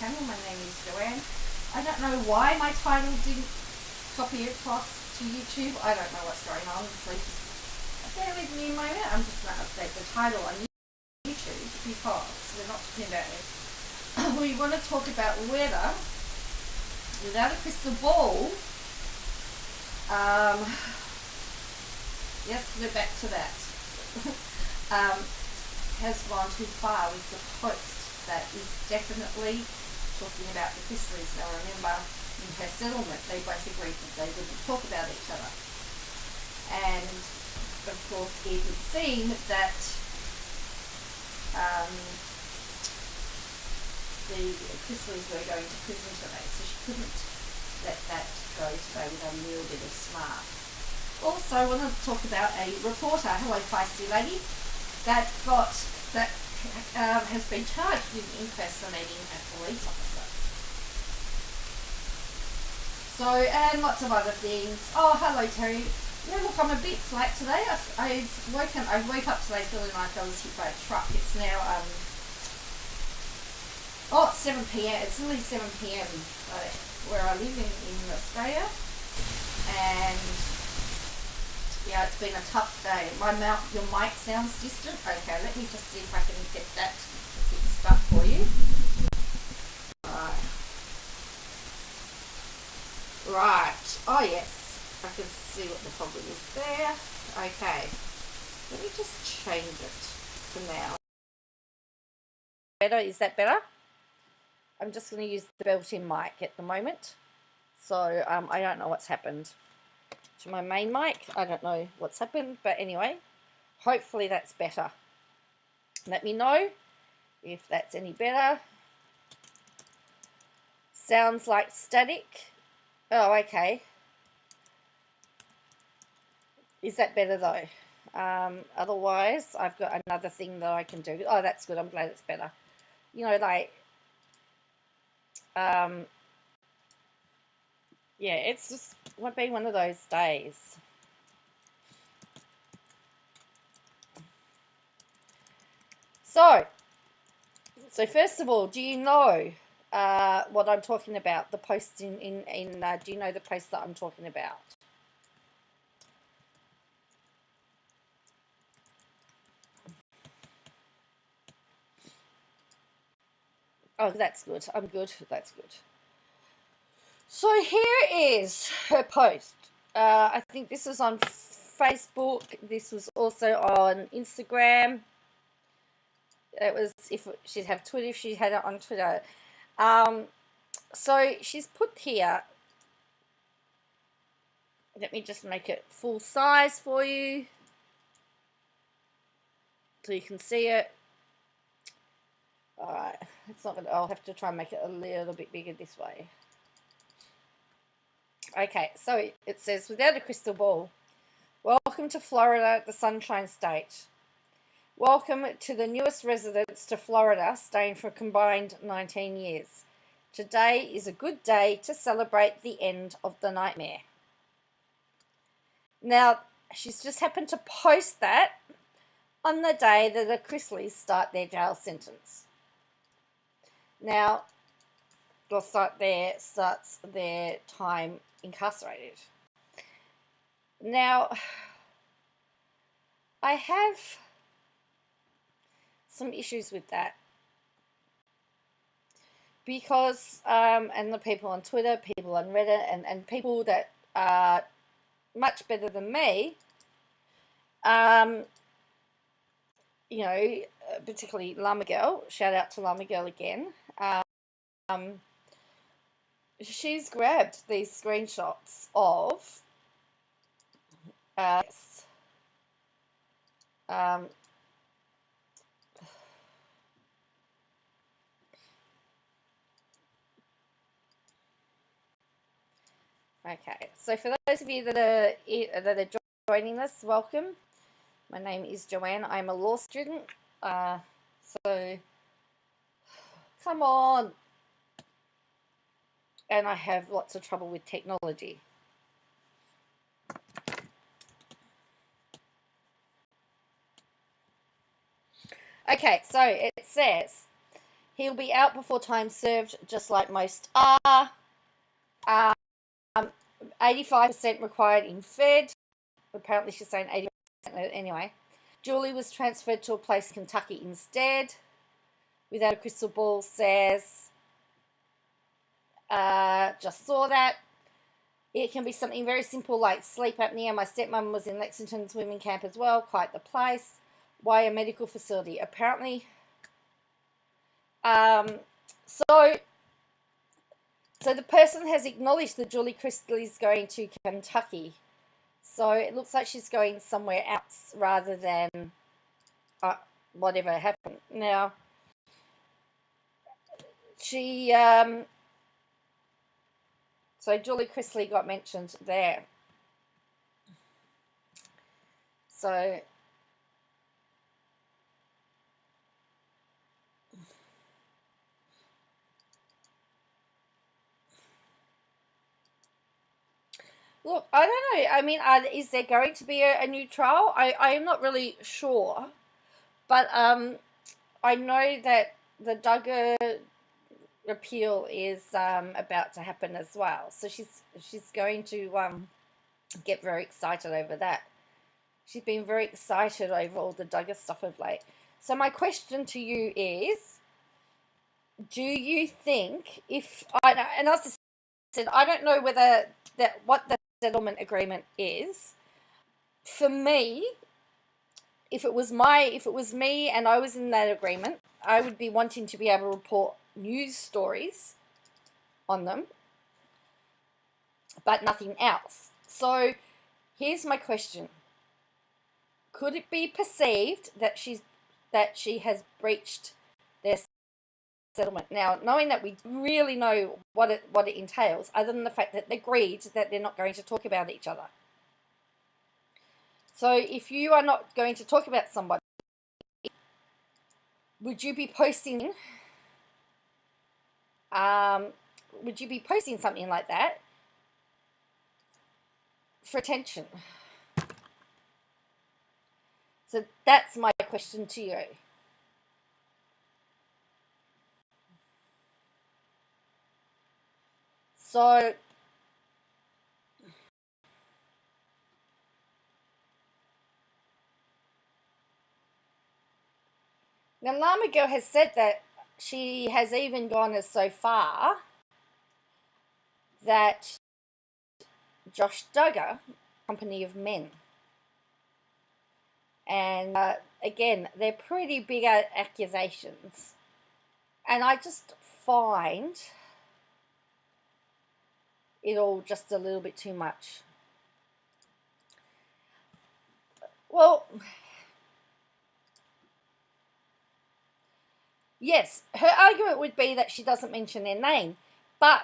channel. My name is Joanne. I don't know why my title didn't copy across to YouTube. I don't know what's going on, so just bear with me a moment. I'm just going to update the title on YouTube because we're not talking about it. We want to talk about weather without a crystal ball. Yes, we're back to that. Has gone too far with the post that is definitely talking about the Chrisleys. Now remember, in her settlement they both agreed that they wouldn't talk about each other, and of course it would seem that the Chrisleys were going to prison today, so she couldn't let that go today without a little bit of smart. Also, I want to talk about a reporter, hello feisty lady, that has been charged with impersonating a police officer. So, and lots of other things. Oh, hello Terry. Yeah, look, I'm a bit slack today. I woke up today feeling like I was hit by a truck. It's now it's 7 p.m. It's only 7 p.m. Where I live in Australia, and yeah, it's been a tough day. Your mic sounds distant. Okay, let me just see if I can get that fixed up for you. Right. Oh yes, I can see what the problem is there. Okay, let me just change it for now. Better? Is that better? I'm just going to use the built-in mic at the moment. So I don't know what's happened to my main mic. I don't know what's happened, but anyway, hopefully that's better. Let me know if that's any better. Sounds like static. Oh, okay. Is that better though? Otherwise, I've got another thing that I can do. Oh, that's good. I'm glad it's better. You know, like, yeah, it's just won't be one of those days. So first of all, do you know what I'm talking about? The post do you know the post that I'm talking about? Oh, that's good. I'm good. That's good. So here is her post. I think this was on Facebook. This was also on Instagram. It was, if she'd have Twitter, if she had it on Twitter. So she's put here, let me just make it full size for you so you can see it. Alright, it's not gonna, I'll have to try and make it a little bit bigger this way. Okay, so it says, without a crystal ball, welcome to Florida, the Sunshine State. Welcome to the newest residents to Florida, staying for a combined 19 years. Today is a good day to celebrate the end of the nightmare. Now, she's just happened to post that on the day that the Chrisleys start their jail sentence. Now, starts their time incarcerated. Now, I have some issues with that because and the people on Twitter, people on Reddit, and people that are much better than me, you know, particularly Llama Girl, shout out to Llama Girl again, she's grabbed these screenshots of okay, so for those of you that are joining us, welcome. My name is Joanne. I'm a law student. So come on. And I have lots of trouble with technology. Okay, so it says He'll be out before time served, just like most are. 85% required in Fed. Apparently she's saying 80%. Anyway, Julie was transferred to a place in Kentucky instead. Without a crystal ball, says, just saw that. It can be something very simple like sleep apnea. My stepmom was in Lexington swimming camp as well. Quite the place. Why a medical facility? Apparently. So the person has acknowledged that Julie Chrisley is going to Kentucky. So it looks like she's going somewhere else rather than whatever happened. Now, she, so Julie Chrisley got mentioned there. So, look, I don't know. I mean, is there going to be a new trial? I am not really sure. But I know that the Duggar appeal is about to happen as well. So she's going to get very excited over that. She's been very excited over all the Duggar stuff of late. So my question to you is, do you think if and as I said, I don't know whether what the settlement agreement is. For me, if it was me and I was in that agreement, I would be wanting to be able to report news stories on them, but nothing else. So here's my question. Could it be perceived that she has breached their settlement? Now, knowing that we really know what it entails, other than the fact that they agreed that they're not going to talk about each other. So if you are not going to talk about somebody, would you be posting something like that for attention? So that's my question to you. So now Llama Girl has said that she has even gone as so far that Josh Duggar, company of men, and again, they're pretty big accusations, and I just find it all just a little bit too much. Well, yes, her argument would be that she doesn't mention their name, but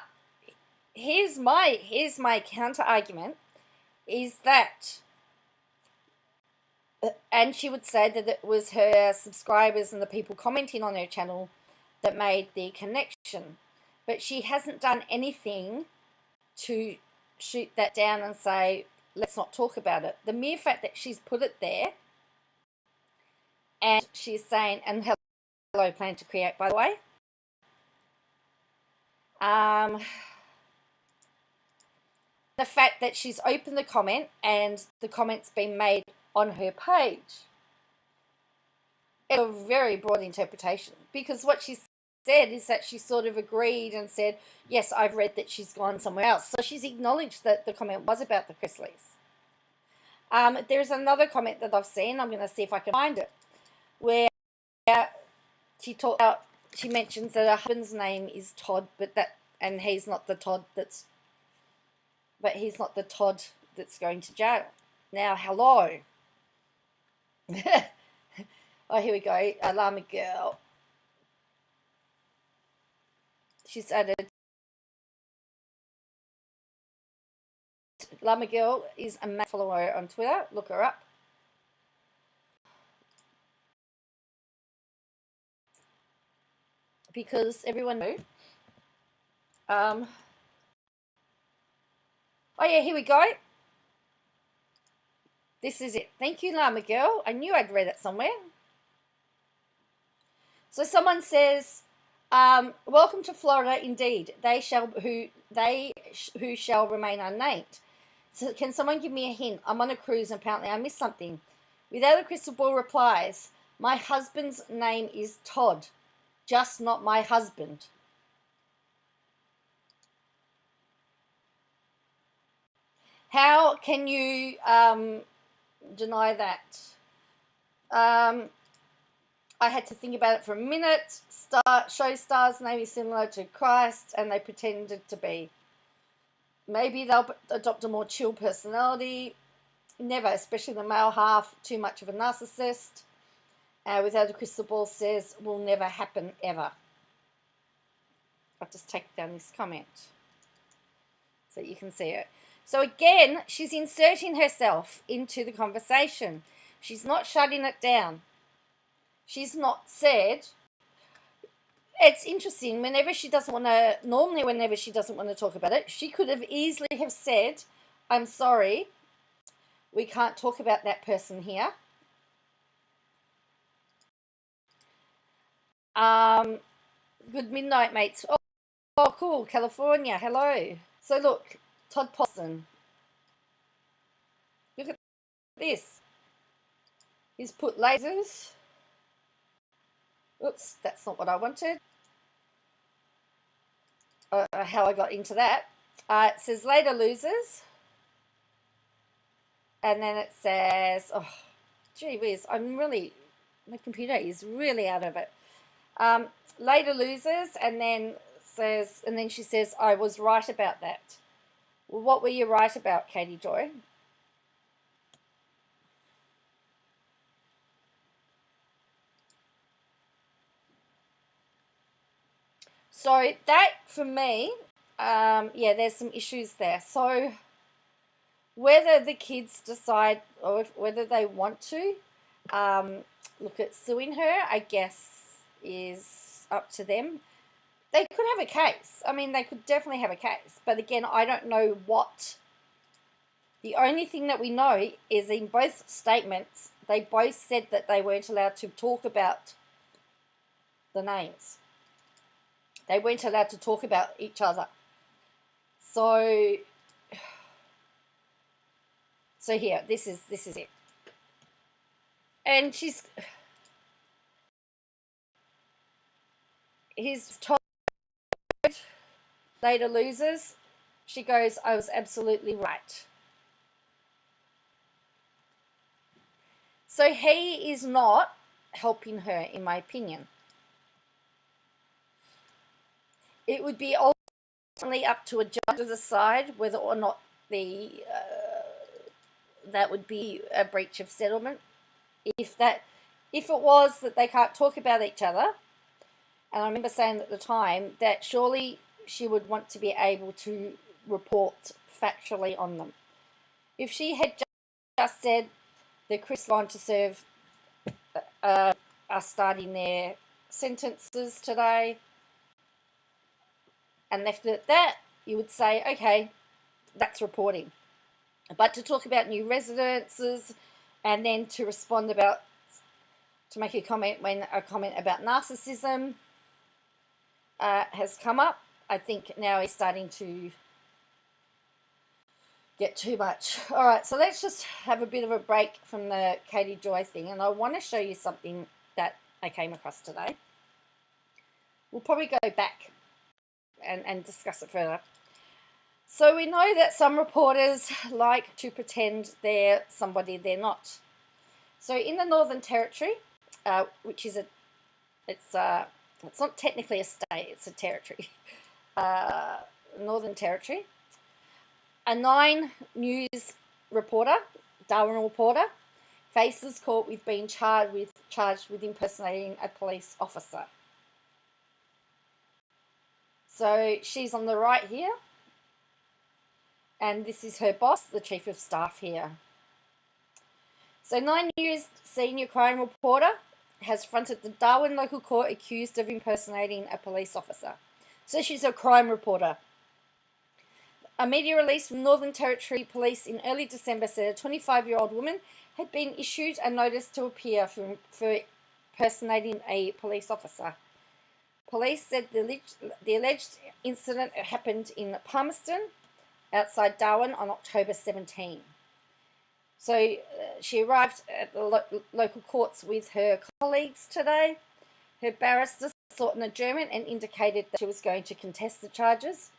here's my counter argument is that, and she would say that it was her subscribers and the people commenting on her channel that made the connection, but she hasn't done anything to shoot that down and say, let's not talk about it. The mere fact that she's put it there, and she's saying, and hello, plan to create, by the way. The fact that she's opened the comment and the comment's been made on her page. It's a very broad interpretation, because what she said is that she sort of agreed and said, yes, I've read that she's gone somewhere else. So she's acknowledged that the comment was about the Chrisleys. There's another comment that I've seen, I'm going to see if I can find it, where she mentions that her husband's name is Todd, and he's not the Todd that's going to jail. Now, hello. Oh, here we go. Llama Girl. She's added. Llama Girl is a follower on Twitter. Look her up. Because everyone knew. Oh yeah, here we go. This is it. Thank you, Llama Girl. I knew I'd read it somewhere. So someone says, Welcome to Florida, indeed. They who shall remain unnamed. So can someone give me a hint? I'm on a cruise and apparently I missed something. Without a crystal ball replies, my husband's name is Todd, just not my husband. How can you deny that? I had to think about it for a minute. Show stars name is similar to Christ, and they pretended to be. Maybe they'll adopt a more chill personality. Never, especially the male half, too much of a narcissist. Without a crystal ball says, will never happen ever. I'll just take down this comment so you can see it. So again, she's inserting herself into the conversation. She's not shutting it down. She's not said. It's interesting. Whenever she doesn't want to talk about it, she could have easily have said, I'm sorry, we can't talk about that person here. Good midnight, mates. Oh, cool. California. Hello. So look, Todd Poston. Look at this. He's put lasers. Oops, that's not what I wanted. How I got into that. It says later losers. And then it says, oh, gee whiz, my computer is really out of it. Later losers, and then she says, I was right about that. Well, what were you right about, Katie Joy? So that, for me, yeah, there's some issues there. So whether the kids decide or whether they want to look at suing her, I guess, is up to them. They could have a case. I mean, they could definitely have a case. But again, I don't know what. The only thing that we know is in both statements, they both said that they weren't allowed to talk about the names. They weren't allowed to talk about each other. So here, this is it. And he's told later losers. She goes, I was absolutely right. So he is not helping her, in my opinion. It would be ultimately up to a judge to decide whether or not that would be a breach of settlement. If it was that they can't talk about each other, and I remember saying at the time that surely she would want to be able to report factually on them. If she had just said the Chrisley on to serve are starting their sentences today and left it at that, you would say, okay, that's reporting. But to talk about new residences and then to respond to make a comment when a comment about narcissism has come up, I think now he's starting to get too much. All right, so let's just have a bit of a break from the Katie Joy thing, and I want to show you something that I came across today. We'll probably go back and discuss it further. So we know that some reporters like to pretend they're somebody they're not. So in the Northern Territory, which is it's not technically a state, it's a territory, Northern Territory, a 9 News reporter, Darwin reporter, faces court with being charged with impersonating a police officer. So she's on the right here, and this is her boss, the Chief of Staff here. So 9 News senior crime reporter has fronted the Darwin local court accused of impersonating a police officer. So she's a crime reporter. A media release from Northern Territory Police in early December said a 25-year-old woman had been issued a notice to appear for impersonating a police officer. Police said the alleged incident happened in Palmerston, outside Darwin, on October 17. So she arrived at the local courts with her colleagues today. Her barrister sought an adjournment and indicated that she was going to contest the charges.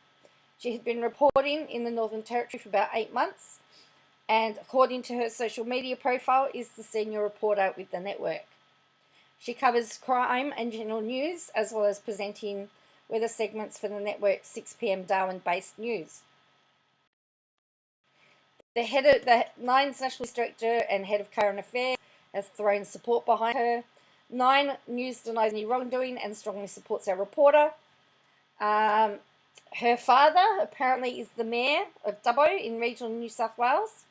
She had been reporting in the Northern Territory for about 8 months, and according to her social media profile, is the senior reporter with the network. She covers crime and general news, as well as presenting weather segments for the network's 6 p.m. Darwin-based news. The head of the Nine's National News Director and head of current affairs has thrown support behind her. Nine News denies any wrongdoing and strongly supports our reporter. Her father apparently is the mayor of Dubbo in regional New South Wales,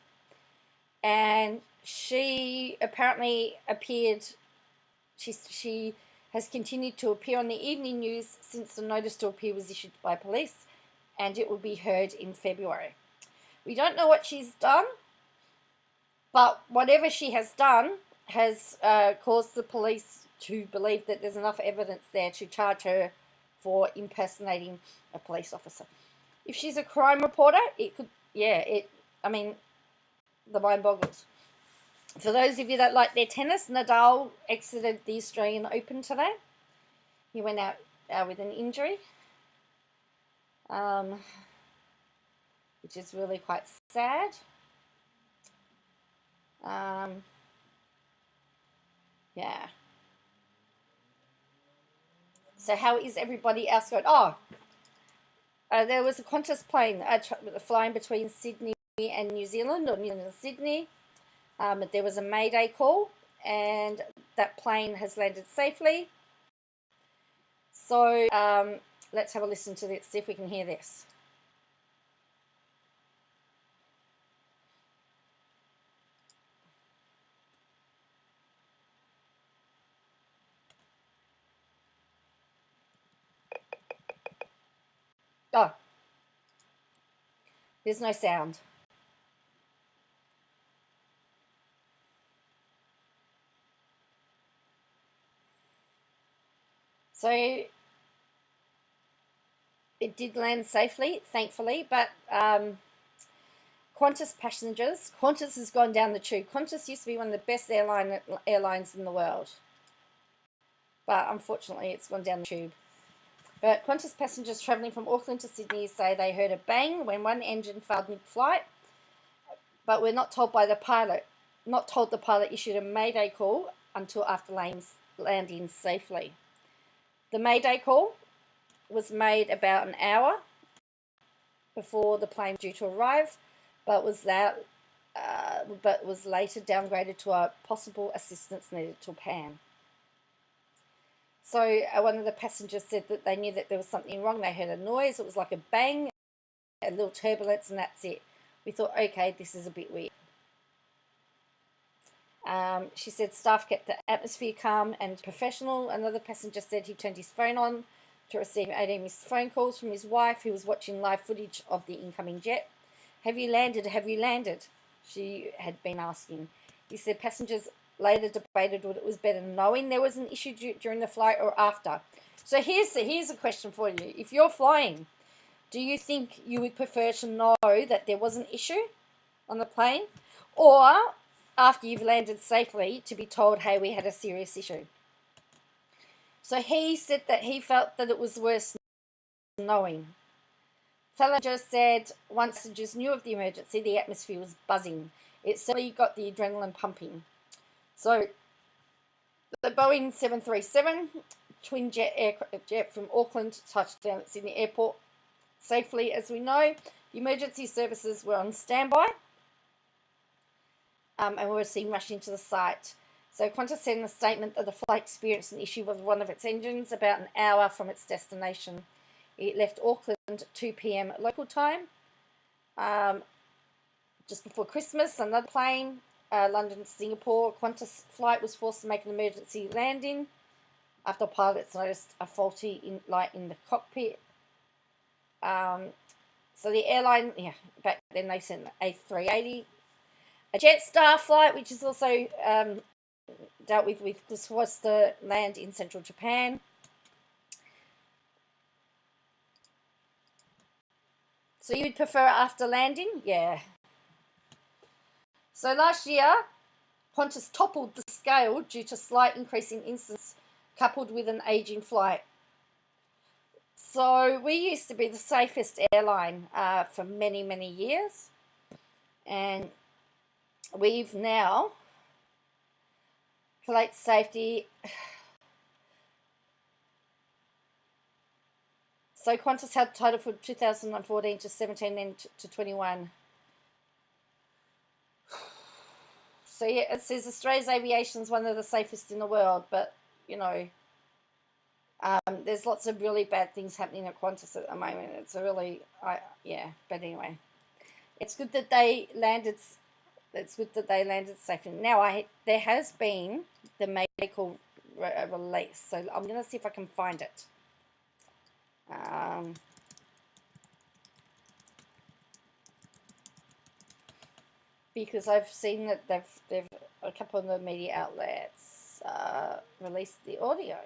and she apparently appeared. She has continued to appear on the evening news since the notice to appear was issued by police, and it will be heard in February. We don't know what she's done, but whatever she has done has caused the police to believe that there's enough evidence there to charge her for impersonating a police officer. If she's a crime reporter, it could, I mean, the mind boggles. For those of you that like their tennis, Nadal exited the Australian Open today. He went out with an injury, which is really quite sad. Yeah. So how is everybody else going? There was a Qantas plane flying between Sydney and New Zealand, or New Zealand and Sydney. There was a mayday call, and that plane has landed safely. So let's have a listen to this, see if we can hear this. Oh, there's no sound. So it did land safely, thankfully, but Qantas passengers, Qantas has gone down the tube. Qantas used to be one of the best airlines in the world, but unfortunately it's gone down the tube. But Qantas passengers travelling from Auckland to Sydney say they heard a bang when one engine failed mid-flight, but were not told by the pilot. Not told the pilot issued a mayday call until after landing safely. The mayday call was made about an hour before the plane was due to arrive, but was later downgraded to a possible assistance needed to Japan. So one of the passengers said that they knew that there was something wrong. They heard a noise. It was like a bang, a little turbulence, and that's it. We thought, okay, this is a bit weird. She said staff kept the atmosphere calm and professional. Another passenger said he turned his phone on to receive 18 missed phone calls from his wife, who was watching live footage of the incoming jet. Have you landed? Have you landed? She had been asking. He said passengers later debated whether it was better knowing there was an issue during the flight or after. So here's a question for you. If you're flying, do you think you would prefer to know that there was an issue on the plane, or after you've landed safely to be told, hey, we had a serious issue? So he said that he felt that it was worse knowing. Thallinger said once passengers knew of the emergency, the atmosphere was buzzing. It certainly got the adrenaline pumping. So the Boeing 737 twin jet from Auckland touched down at Sydney Airport safely, as we know. The emergency services were on standby, and were seen rushing to the site. So Qantas said in a statement that the flight experienced an issue with one of its engines about an hour from its destination. It left Auckland at 2 p.m. local time. Just before Christmas, another plane, London to Singapore, Qantas flight was forced to make an emergency landing after pilots noticed a faulty light in the cockpit. So the airline, back then they sent an A380. A Jetstar flight, which is also dealt with was supposed to land in central Japan. So you'd prefer after landing? Yeah. So last year, Qantas toppled the scale due to slight increase in incidents coupled with an aging flight. So we used to be the safest airline for many, many years. And we've now, flight safety, so Qantas had total from 2014 to 17, then to 21. So yeah, it says Australia's aviation is one of the safest in the world, but you know, there's lots of really bad things happening at Qantas at the moment. It's a really, yeah. But anyway, it's good that they landed. It's good that they landed safely. Now, there has been the medical release, so I'm going to see if I can find it. Because I've seen that they've a couple of the media outlets released the audio.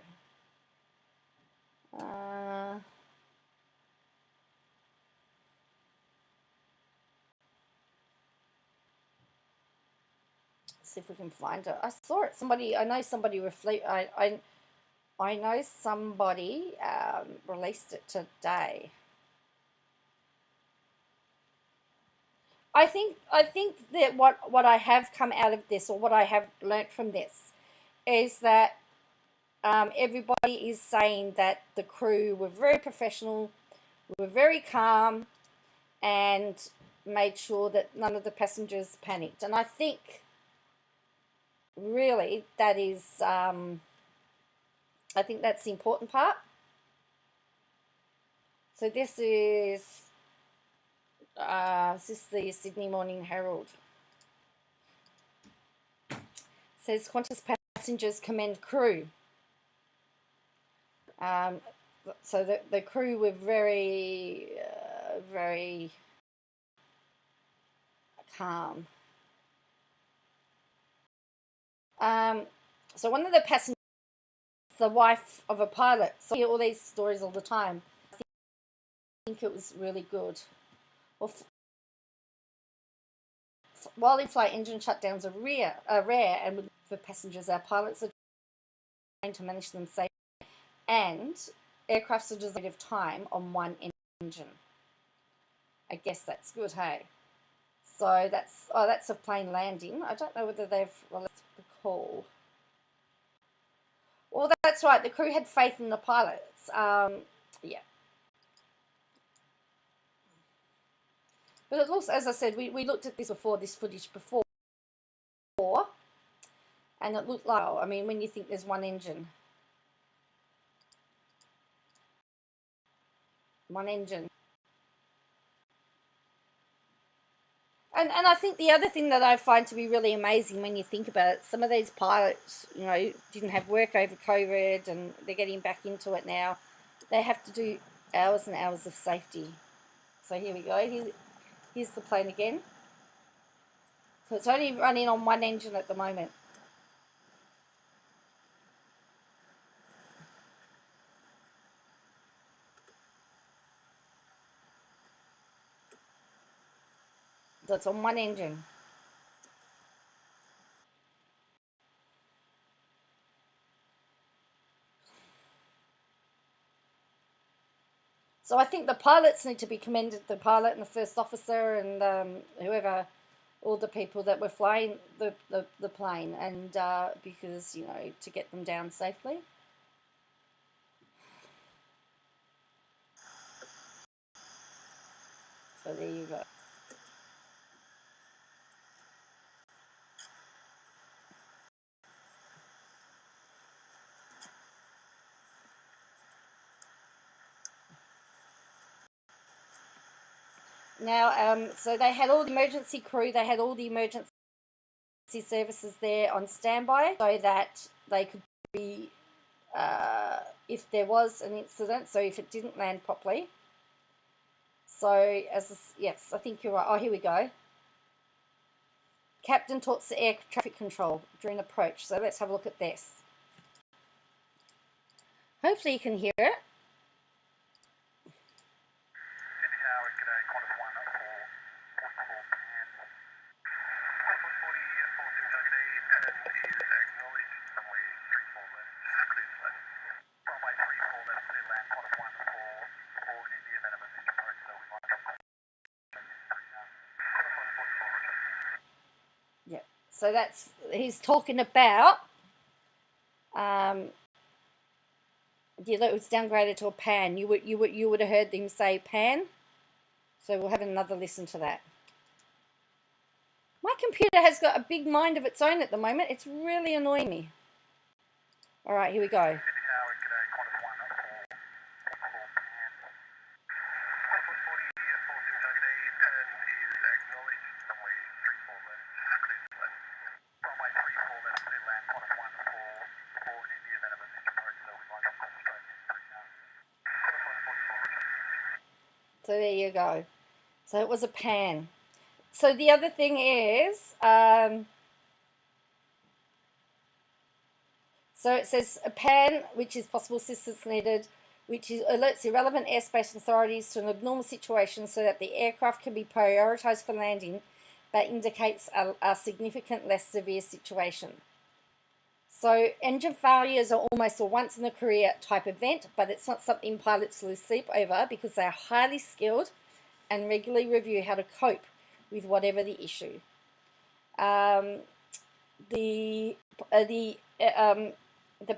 See if we can find it. I saw it. I know somebody I know somebody released it today. I think that what I have come out of this, or what I have learnt from this, is that everybody is saying that the crew were very professional, were very calm, and made sure that none of the passengers panicked. And I think really that is, I think that's the important part. So this is the Sydney Morning Herald. It says Qantas passengers commend crew. So the crew were very, very calm. So one of the passengers, the wife of a pilot. So I hear all these stories all the time. I think it was really good. Well, while in-flight engine shutdowns are rare, and for passengers, our pilots are trained to manage them safely, and aircrafts are designed of time on one engine. I guess that's good, hey? So that's a plane landing. I don't know whether they've released the call. Well, that's right. The crew had faith in the pilots. Yeah. But it looks, as I said, we looked at this footage before, and it looked like, I mean, when you think there's one engine. And I think the other thing that I find to be really amazing when you think about it, some of these pilots, you know, didn't have work over COVID, and they're getting back into it now. They have to do hours and hours of safety. So here we go. Here's the plane again. So it's only running on one engine at the moment. So it's on one engine. So I think the pilots need to be commended, the pilot and the first officer and whoever, all the people that were flying the plane, and because, you know, to get them down safely. So there you go. Now, so they had all the emergency crew, they had all the emergency services there on standby, so that they could be, if there was an incident, so if it didn't land properly. So, yes, I think you're right. Oh, here we go. Captain talks to air traffic control during approach. So let's have a look at this. Hopefully you can hear it. Sydney Towers, g'day, Qantas Yeah. So he's talking about it was downgraded to a pan. You would have heard them say pan. So we'll have another listen to that. My computer has got a big mind of its own at the moment. It's really annoying me. All right, here we go. So there you go. So it was a pan. So the other thing is, so it says a pan, which is possible assistance needed, which alerts the relevant airspace authorities to an abnormal situation so that the aircraft can be prioritised for landing, but indicates a significant less severe situation. So engine failures are almost a once in a career type event, but it's not something pilots lose sleep over because they are highly skilled and regularly review how to cope with whatever the issue. The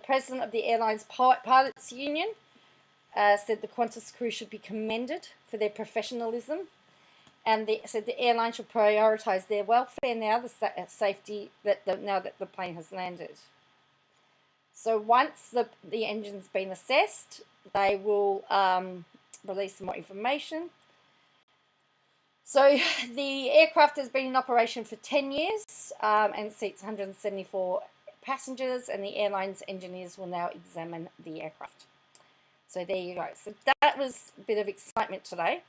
president of the airline's pilots union said the Qantas crew should be commended for their professionalism, and said the airline should prioritise their welfare now, the safety now that the plane has landed. So once the engine's been assessed, they will release more information. So the aircraft has been in operation for 10 years and seats 174 passengers, and the airline's engineers will now examine the aircraft. So there you go. So that was a bit of excitement today.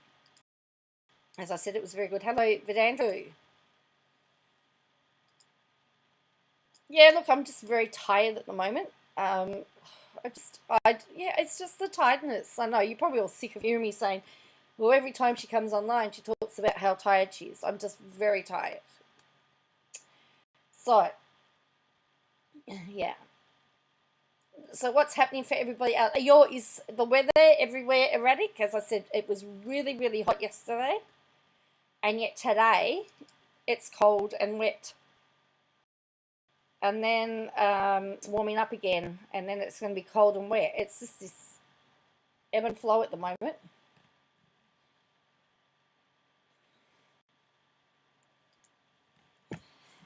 As I said, it was very good. Hello, Vedandru. Yeah, look, I'm just very tired at the moment. It's just the tiredness. I know you're probably all sick of hearing me saying, well, every time she comes online, she talks about how tired she is. I'm just very tired. So, yeah. So what's happening for everybody else? Is the weather everywhere erratic? As I said, it was really, really hot yesterday. And yet today, it's cold and wet. And then warming up again. And then it's going to be cold and wet. It's just this ebb and flow at the moment.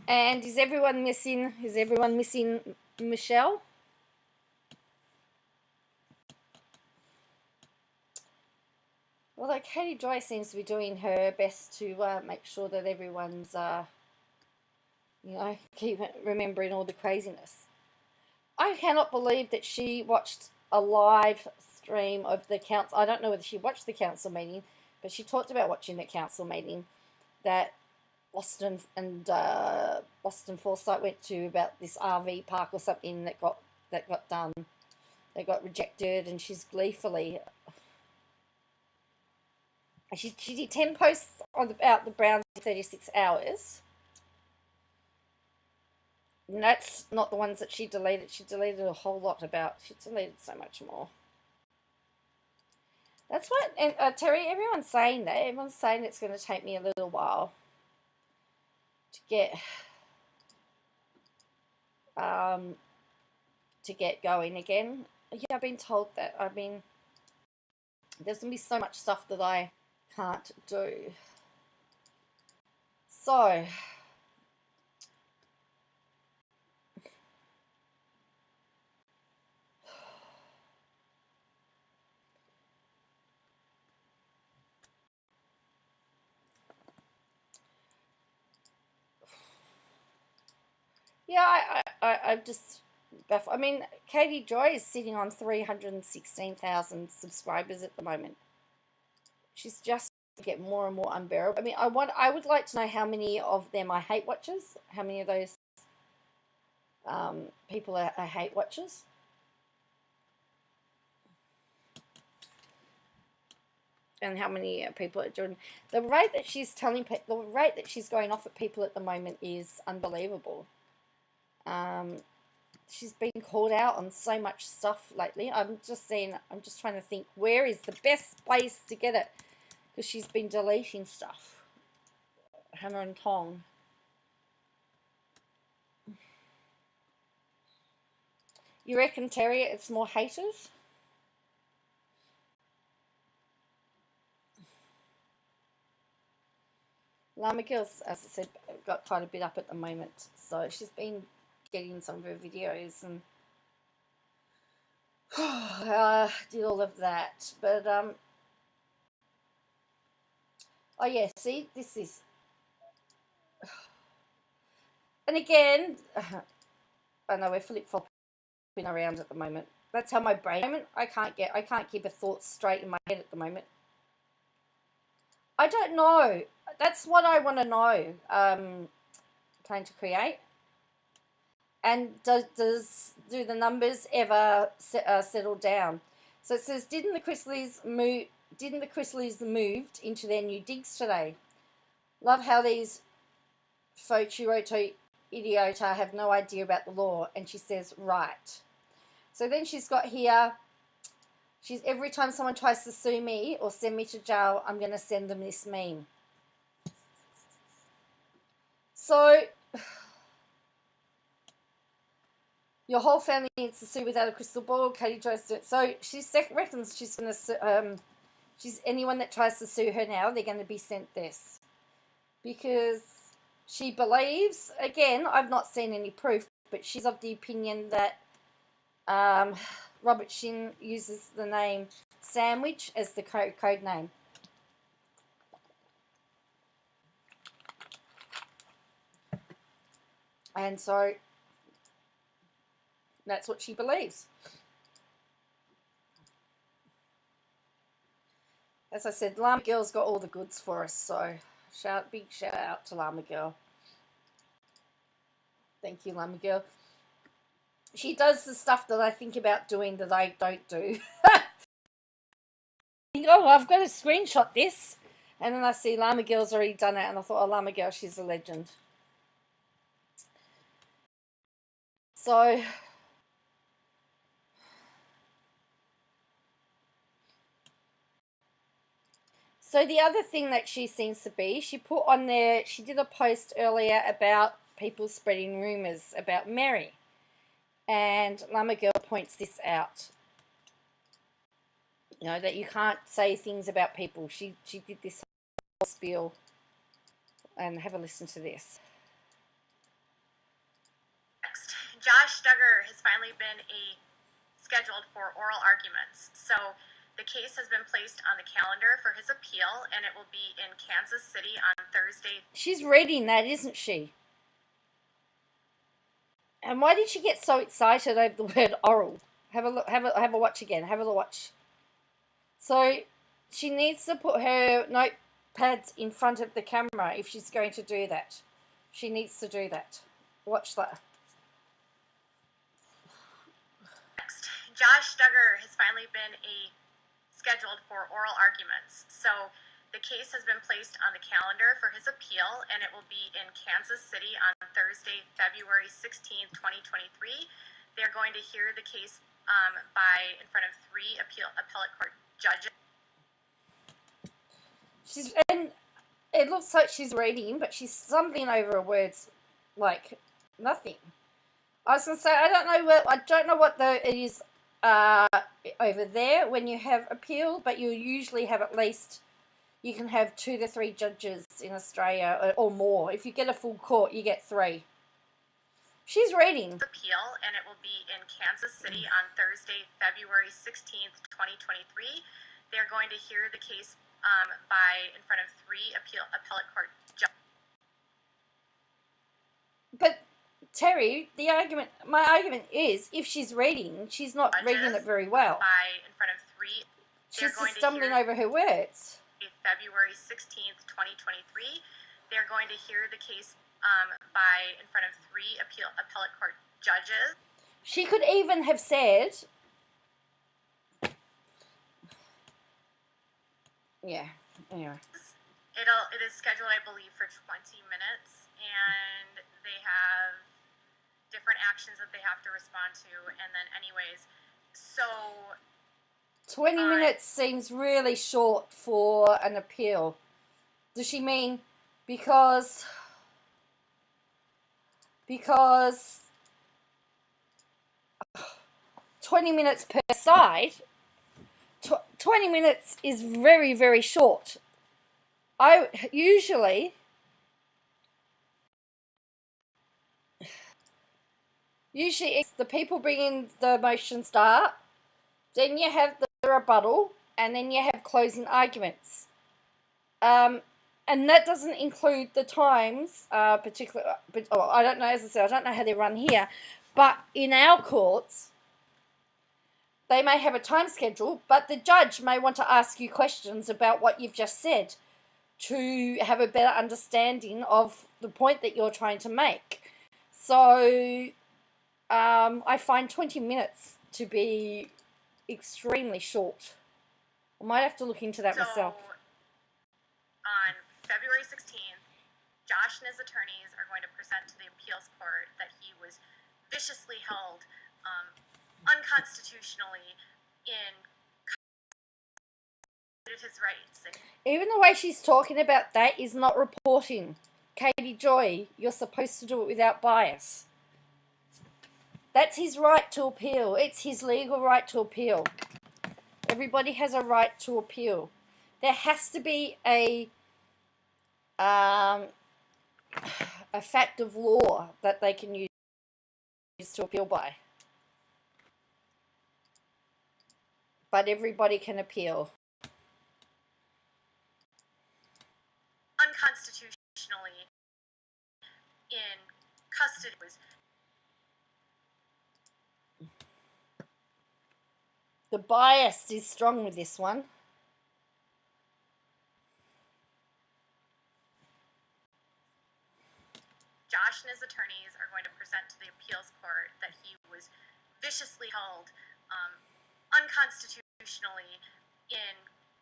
And is everyone missing Michelle? Although Katie Joy seems to be doing her best to make sure that everyone's, keep remembering all the craziness. I cannot believe that she watched a live stream of the council. I don't know whether she watched the council meeting, but she talked about watching the council meeting that Boston and Boston Foresight went to about this RV park or something that got done. They got rejected, and she's gleefully. She did 10 posts about the Browns in 36 hours. And that's not the ones that she deleted. She deleted a whole lot she deleted so much more. That's what, and Terry, everyone's saying that. Everyone's saying it's going to take me a little while to get going again. Yeah, I've been told that. I mean, there's going to be so much stuff that I can't do. So, yeah, I just, I mean, Katie Joy is sitting on 316,000 subscribers at the moment. She's just get more and more unbearable. I mean, I would like to know how many of them are hate watchers. How many of those people are hate watchers? and how many people are doing. The rate that she's telling, the rate that she's going off at people at the moment is unbelievable. She's been called out on so much stuff lately. I'm just trying to think where is the best place to get it, because she's been deleting stuff. Hammer and tong. You reckon, Terry, it's more haters? Llama Girl's, as I said, got quite a bit up at the moment. So she's been getting some of her videos and did all of that. But, oh yeah, see, this is, and again, I know we're flip-flopping around at the moment. That's how my brain, I can't keep a thought straight in my head at the moment. I don't know. That's what I want to know. Trying to create. And do the numbers ever settle down? So it says, didn't the Chrisleys moved into their new digs today? Love how these Fochiroto idiota have no idea about the law. And she says, right. So then she's got here, every time someone tries to sue me or send me to jail, I'm going to send them this meme. So your whole family needs to sue without a crystal ball. Katie tries to. So she reckons she's going to. Anyone that tries to sue her now, they're going to be sent this, because she believes. Again, I've not seen any proof, but she's of the opinion that Robert Shin uses the name Sandwich as the code name. And so that's what she believes. As I said, Llama Girl's got all the goods for us, so big shout out to Llama Girl. Thank you, Llama Girl. She does the stuff that I think about doing that I don't do. Oh, I've got to screenshot this. And then I see Llama Girl's already done it, and I thought, oh, Llama Girl, she's a legend. So the other thing that she seems to be, she put on there, she did a post earlier about people spreading rumours about Mary. And Llama Girl points this out. You know, that you can't say things about people. She did this whole spiel. And have a listen to this. Next, Josh Duggar has finally been scheduled for oral arguments. So the case has been placed on the calendar for his appeal, and it will be in Kansas City on Thursday. She's reading that, isn't she? And why did she get so excited over the word oral? Have a look, have a watch again. Have a watch. So she needs to put her notepads in front of the camera if she's going to do that. She needs to do that. Watch that. Next, Josh Duggar has finally been scheduled for oral arguments. So the case has been placed on the calendar for his appeal, and it will be in Kansas City on Thursday, February 16th, 2023. They're going to hear the case in front of 3 appellate court judges. And it looks like she's reading, but she's stumbling over her words like nothing. I was going to say, I don't know what it is over there when you have appeal, but you usually have at least, you can have 2 to 3 judges in Australia or more. If you get a full court, you get 3. She's reading. Appeal, and it will be in Kansas City on Thursday, February 16th, 2023. They're going to hear the case in front of 3 appellate court judges. But Terry, my argument is, if she's reading, she's not reading it very well. In front of 3. She's just stumbling over her words. February 16th, 2023. They're going to hear the case in front of 3 appellate court judges. She could even have said, Yeah. Anyway. It is scheduled, I believe, for 20 minutes, and they have different actions that they have to respond to, and then anyways, so 20 minutes seems really short for an appeal. Does she mean because 20 minutes per side, 20 minutes is very, very short. Usually it's the people bringing the motion start, then you have the rebuttal, and then you have closing arguments. And that doesn't include the times, particularly, I don't know, as I said, I don't know how they run here, but in our courts, they may have a time schedule, but the judge may want to ask you questions about what you've just said to have a better understanding of the point that you're trying to make. So I find 20 minutes to be extremely short. I might have to look into that myself. On February 16th, Josh and his attorneys are going to present to the appeals court that he was viciously held unconstitutionally in his rights. Even the way she's talking about that is not reporting. Katie Joy, you're supposed to do it without bias. That's his right to appeal. It's his legal right to appeal. Everybody has a right to appeal. There has to be a fact of law that they can use to appeal by. But everybody can appeal. Unconstitutionally in custody. The bias is strong with this one. Josh and his attorneys are going to present to the appeals court that he was viciously held unconstitutionally in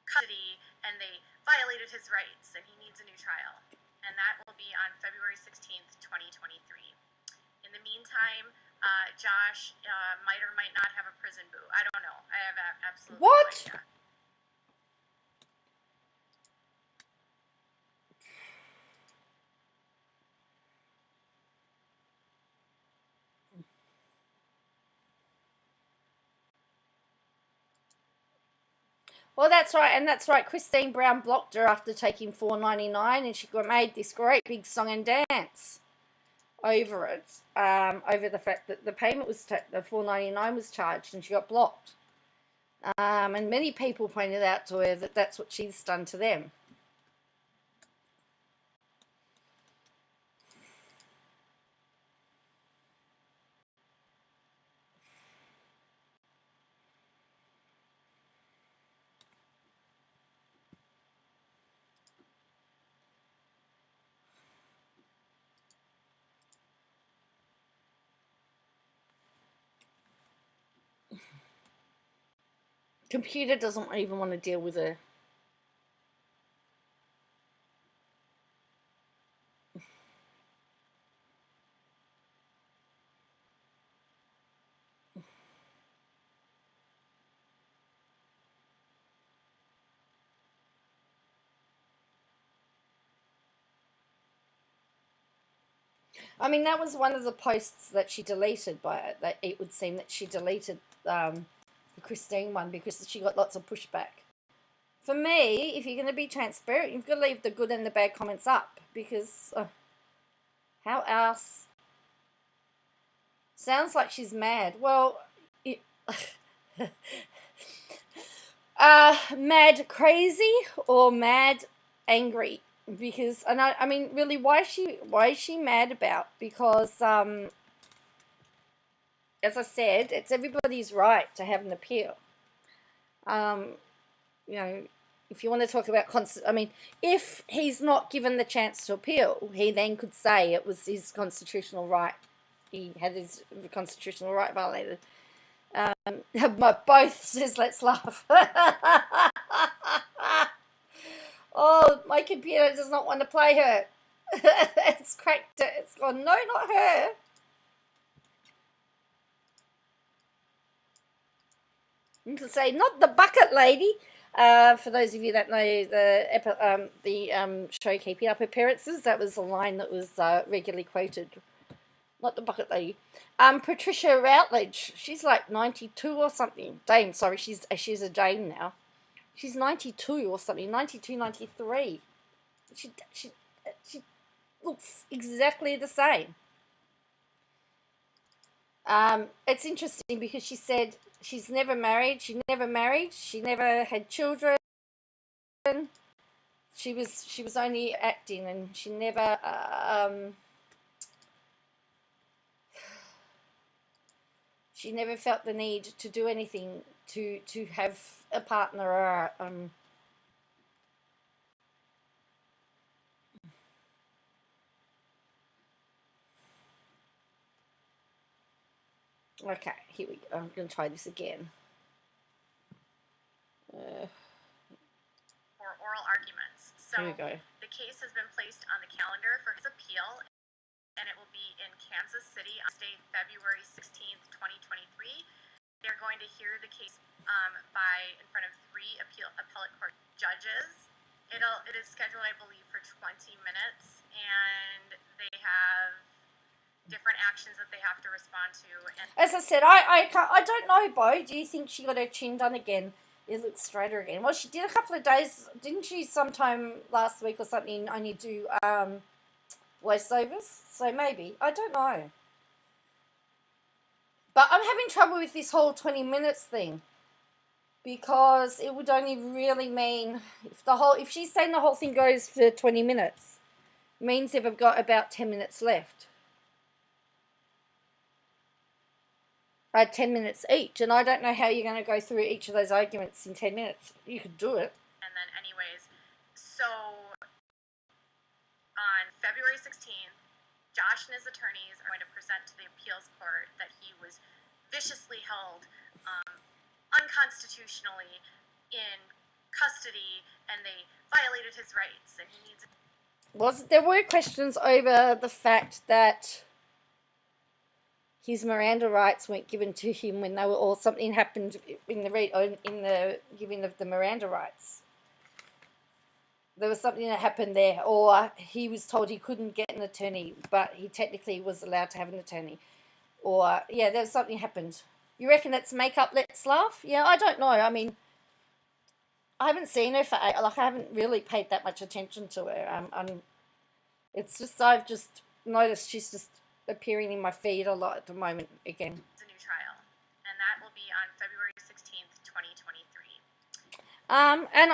custody, and they violated his rights, and he needs a new trial. And that will be on February 16th, 2023. In the meantime, Josh might or might not have a prison boo. I don't know. I have absolutely no idea. Well, that's right, and that's right. Christine Brown blocked her after taking $4.99, and she made this great big song and dance over it, over the fact that the payment was the $4.99 was charged, and she got blocked. And many people pointed out to her that that's what she's done to them. Computer doesn't even want to deal with her. I mean, that was one of the posts that she deleted, that it would seem that she deleted the Christine one because she got lots of pushback. For me, if you're going to be transparent, you've got to leave the good and the bad comments up, because how else? Sounds like she's mad. Well, mad crazy or mad angry? Because, and I mean, really, why is she mad about? Because, as I said, it's everybody's right to have an appeal. You know, if you want to talk about I mean, if he's not given the chance to appeal, he then could say it was his constitutional right. He had his constitutional right violated. Both says, let's laugh. Oh, my computer does not want to play her. It's cracked it. It's gone, no, not her. You can say, not the bucket lady. For those of you that know the show Keeping Up Appearances, that was a line that was regularly quoted. Not the bucket lady. Patricia Routledge, she's like 92 or something. Dame, sorry, she's a dame now. She's 92 or something, 92, 93. She looks exactly the same. It's interesting because she said she's never married. She never had children. She was only acting, and she never felt the need to do anything to have a partner or Okay, here we go. I'm going to try this again. For oral arguments. So here we go. The case has been placed on the calendar for his appeal, and it will be in Kansas City on State February 16th, 2023. They're going to hear the case in front of 3 appellate court judges. It is scheduled, I believe, for 20 minutes, and they have different actions that they have to respond to. And as I said, I don't know, Bo. Do you think she got her chin done again? It looks straighter again. Well, she did a couple of days, didn't she? Sometime last week or something. Only do voiceovers, so maybe I don't know. But I'm having trouble with this whole 20 minutes thing, because it would only really mean if she's saying the whole thing goes for 20 minutes, means if I've got about 10 minutes left. 10 minutes each, and I don't know how you're going to go through each of those arguments in 10 minutes. You could do it. And then anyways, so on February 16th, Josh and his attorneys are going to present to the appeals court that he was viciously held unconstitutionally in custody, and they violated his rights, and he needs... There were questions over the fact that his Miranda rights weren't given to him when they were all... Something happened in the giving of the Miranda rights. There was something that happened there, or he was told he couldn't get an attorney, but he technically was allowed to have an attorney. Or, yeah, there was something happened. You reckon that's make-up, let's laugh? Yeah, I don't know. I mean, I haven't seen her for... I haven't really paid that much attention to her. It's just, I've just noticed she's just appearing in my feed a lot at the moment again. It's a new trial, and that will be on February 16th, 2023. And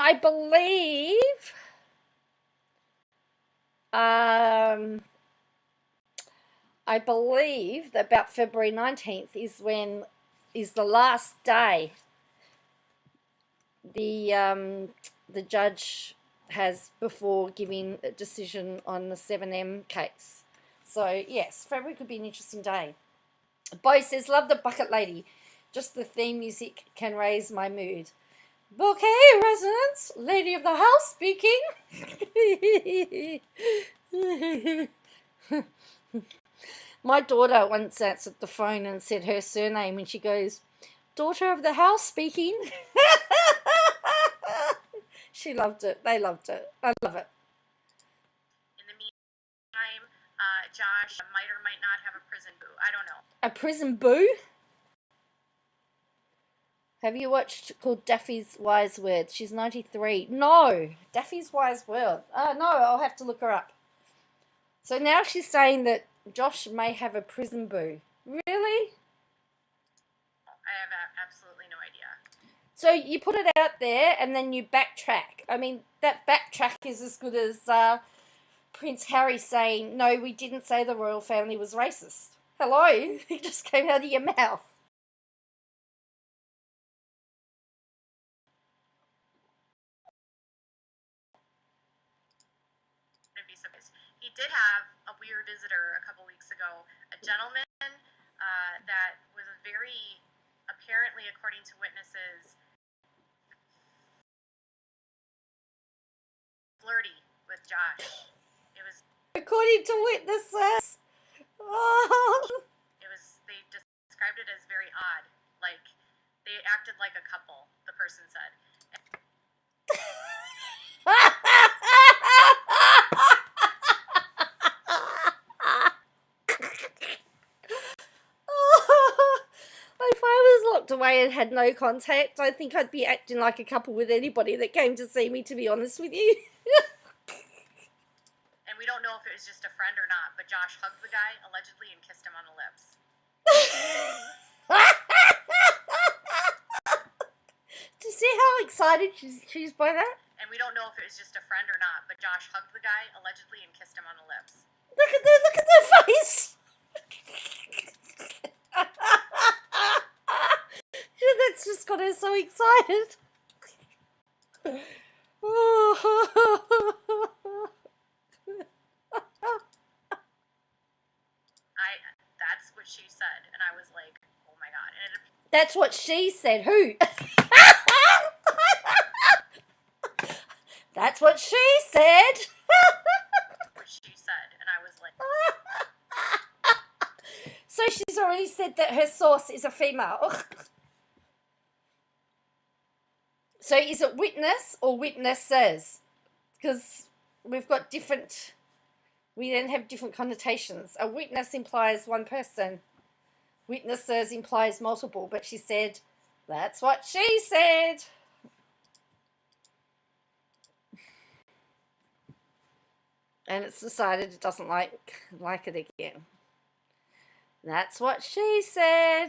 I believe that about February 19th is the last day the judge has before giving a decision on the 7M case. So, yes, February could be an interesting day. Bo says, love the bucket lady. Just the theme music can raise my mood. Bouquet resonance, lady of the house speaking. My daughter once answered the phone and said her surname, and she goes, daughter of the house speaking. She loved it. They loved it. I love it. In the meantime, Josh might or might not have a prison boo. I don't know. A prison boo? Have you watched called Daffy's Wise Words? She's 93. No, Daffy's Wise World. No, I'll have to look her up. So now she's saying that Josh may have a prison boo. Really? I have absolutely no idea. So you put it out there and then you backtrack. I mean, that backtrack is as good as Prince Harry saying, no, we didn't say the royal family was racist. Hello? It just came out of your mouth. He did have a weird visitor a couple weeks ago, a gentleman that was apparently, according to witnesses, flirty with Josh. It was, According to witnesses. Oh. they described it as very odd. Like, they acted like a couple, the person said. If I was locked away and had no contact, I think I'd be acting like a couple with anybody that came to see me, to be honest with you. And we don't know if it was just a friend or not, but Josh hugged the guy, allegedly, and kissed him on the lips. Do you see how excited she's by that? And we don't know if it was just a friend or not, but Josh hugged the guy, allegedly, and kissed him on the lips. Look at their face. That's just got her so excited. That's what she said, and I was like, oh my god. And that's what she said. Who? That's what she said. What she said, and I was like. So she's already said that her source is a female. So is it witness or witnesses? Because we've got different, we then have different connotations. A witness implies one person. Witnesses implies multiple. But she said, that's what she said. And it's decided it doesn't like it again. That's what she said.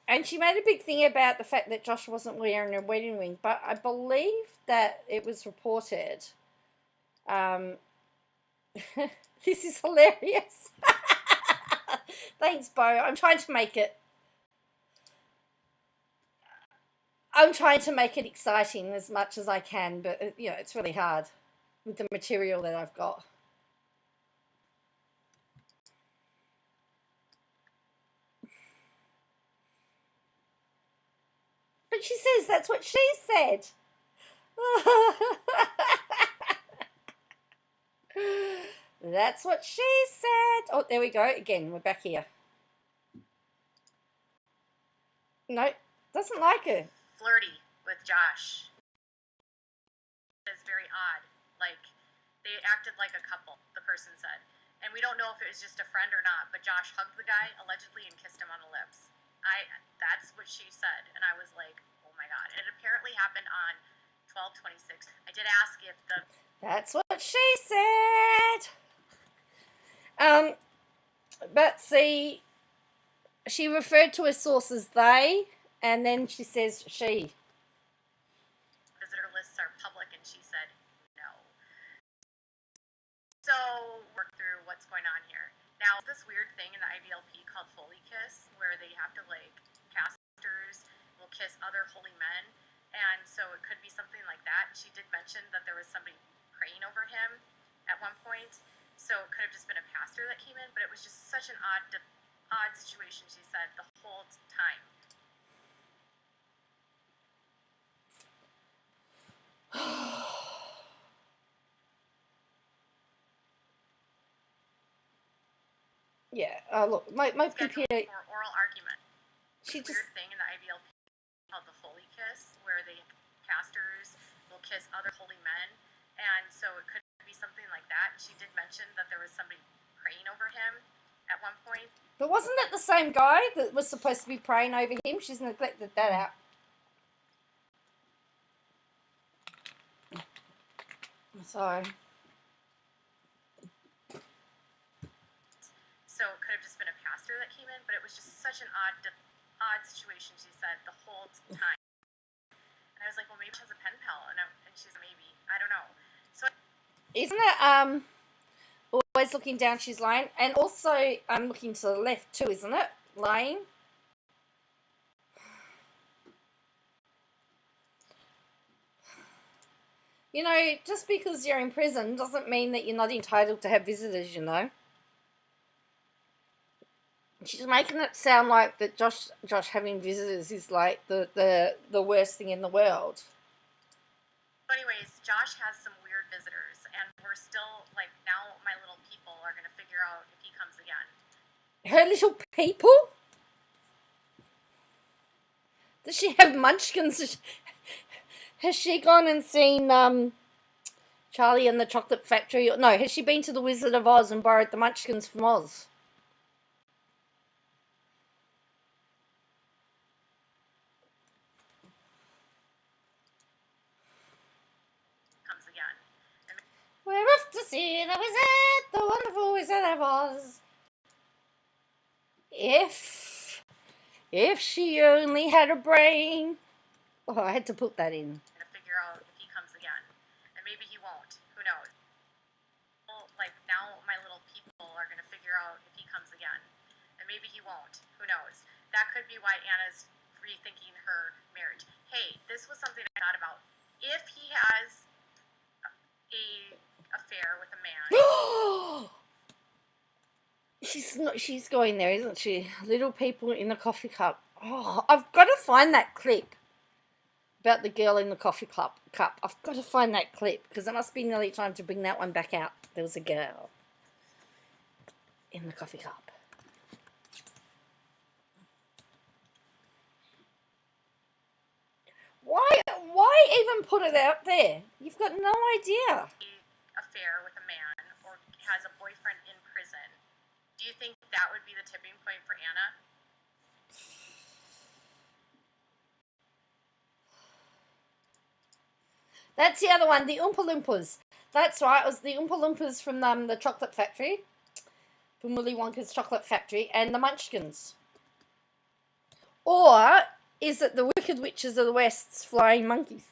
And she made a big thing about the fact that Josh wasn't wearing a wedding ring, but I believe that it was reported. This is hilarious. Thanks, Bo. I'm trying to make it exciting as much as I can, but it's really hard with the material that I've got. But she says that's what she said. That's what she said. Oh, there we go. Again, we're back here. No, doesn't like her. Flirty with Josh. It's very odd. Like, they acted like a couple, the person said. And we don't know if it was just a friend or not, but Josh hugged the guy, allegedly, and kissed him on the lips. That's what she said, and I was like, oh my god. And it apparently happened on 12/26. I did ask if the... That's what she said. But see, she referred to her source as they, and then she says she. Visitor lists are public, and she said no. So, work through what's going on here. Now, this weird thing in the IVLP called Holy Kiss, where they have to, like, pastors will kiss other holy men, and so it could be something like that. And she did mention that there was somebody praying over him at one point, so it could have just been a pastor that came in, but it was just such an odd situation, she said, the whole time. Yeah, look, my computer... For oral argument. She This weird thing in the IVLP called the Holy Kiss, where the pastors will kiss other holy men, and so it could be something like that. She did mention that there was somebody praying over him at one point. But wasn't that the same guy that was supposed to be praying over him? She's neglected that out. So... So it could have just been a pastor that came in, but it was just such an odd situation, she said, the whole time. And I was like, well, maybe she has a pen pal, and she's maybe, I don't know. So isn't it always looking down, she's lying? And also I'm looking to the left too, isn't it? Lying. You know, just because you're in prison doesn't mean that you're not entitled to have visitors, you know. She's making it sound like that Josh having visitors is like the worst thing in the world. anyways, Josh has some weird visitors, and we're still, like, now my little people are going to figure out if he comes again. Her little people? Does she have munchkins? Has she gone and seen Charlie and the Chocolate Factory? No, has she been to the Wizard of Oz and borrowed the munchkins from Oz? Comes again. We're off to see the wizard, the wonderful Wizard of Oz. If she only had a brain. Oh, I had to put that in. To figure out if he comes again. And maybe he won't. Who knows? Well, like, now my little people are going to figure out if he comes again. And maybe he won't. Who knows? That could be why Anna's rethinking her marriage. Hey, this was something I thought about. If he has a affair with a man. She's going there, isn't she? Little people in the coffee cup. Oh, I've got to find that clip about the girl in the coffee cup. I've got to find that clip because it must be nearly time to bring that one back out. There was a girl in the coffee cup. Why even put it out there? You've got no idea. Affair with a man or has a boyfriend in prison. Do you think that would be the tipping point for Anna? That's the other one, the Oompa Loompas. That's right, it was the Oompa Loompas from the Chocolate Factory, from Willy Wonka's Chocolate Factory, and the Munchkins. Or is it the Wicked Witches of the West's Flying Monkeys?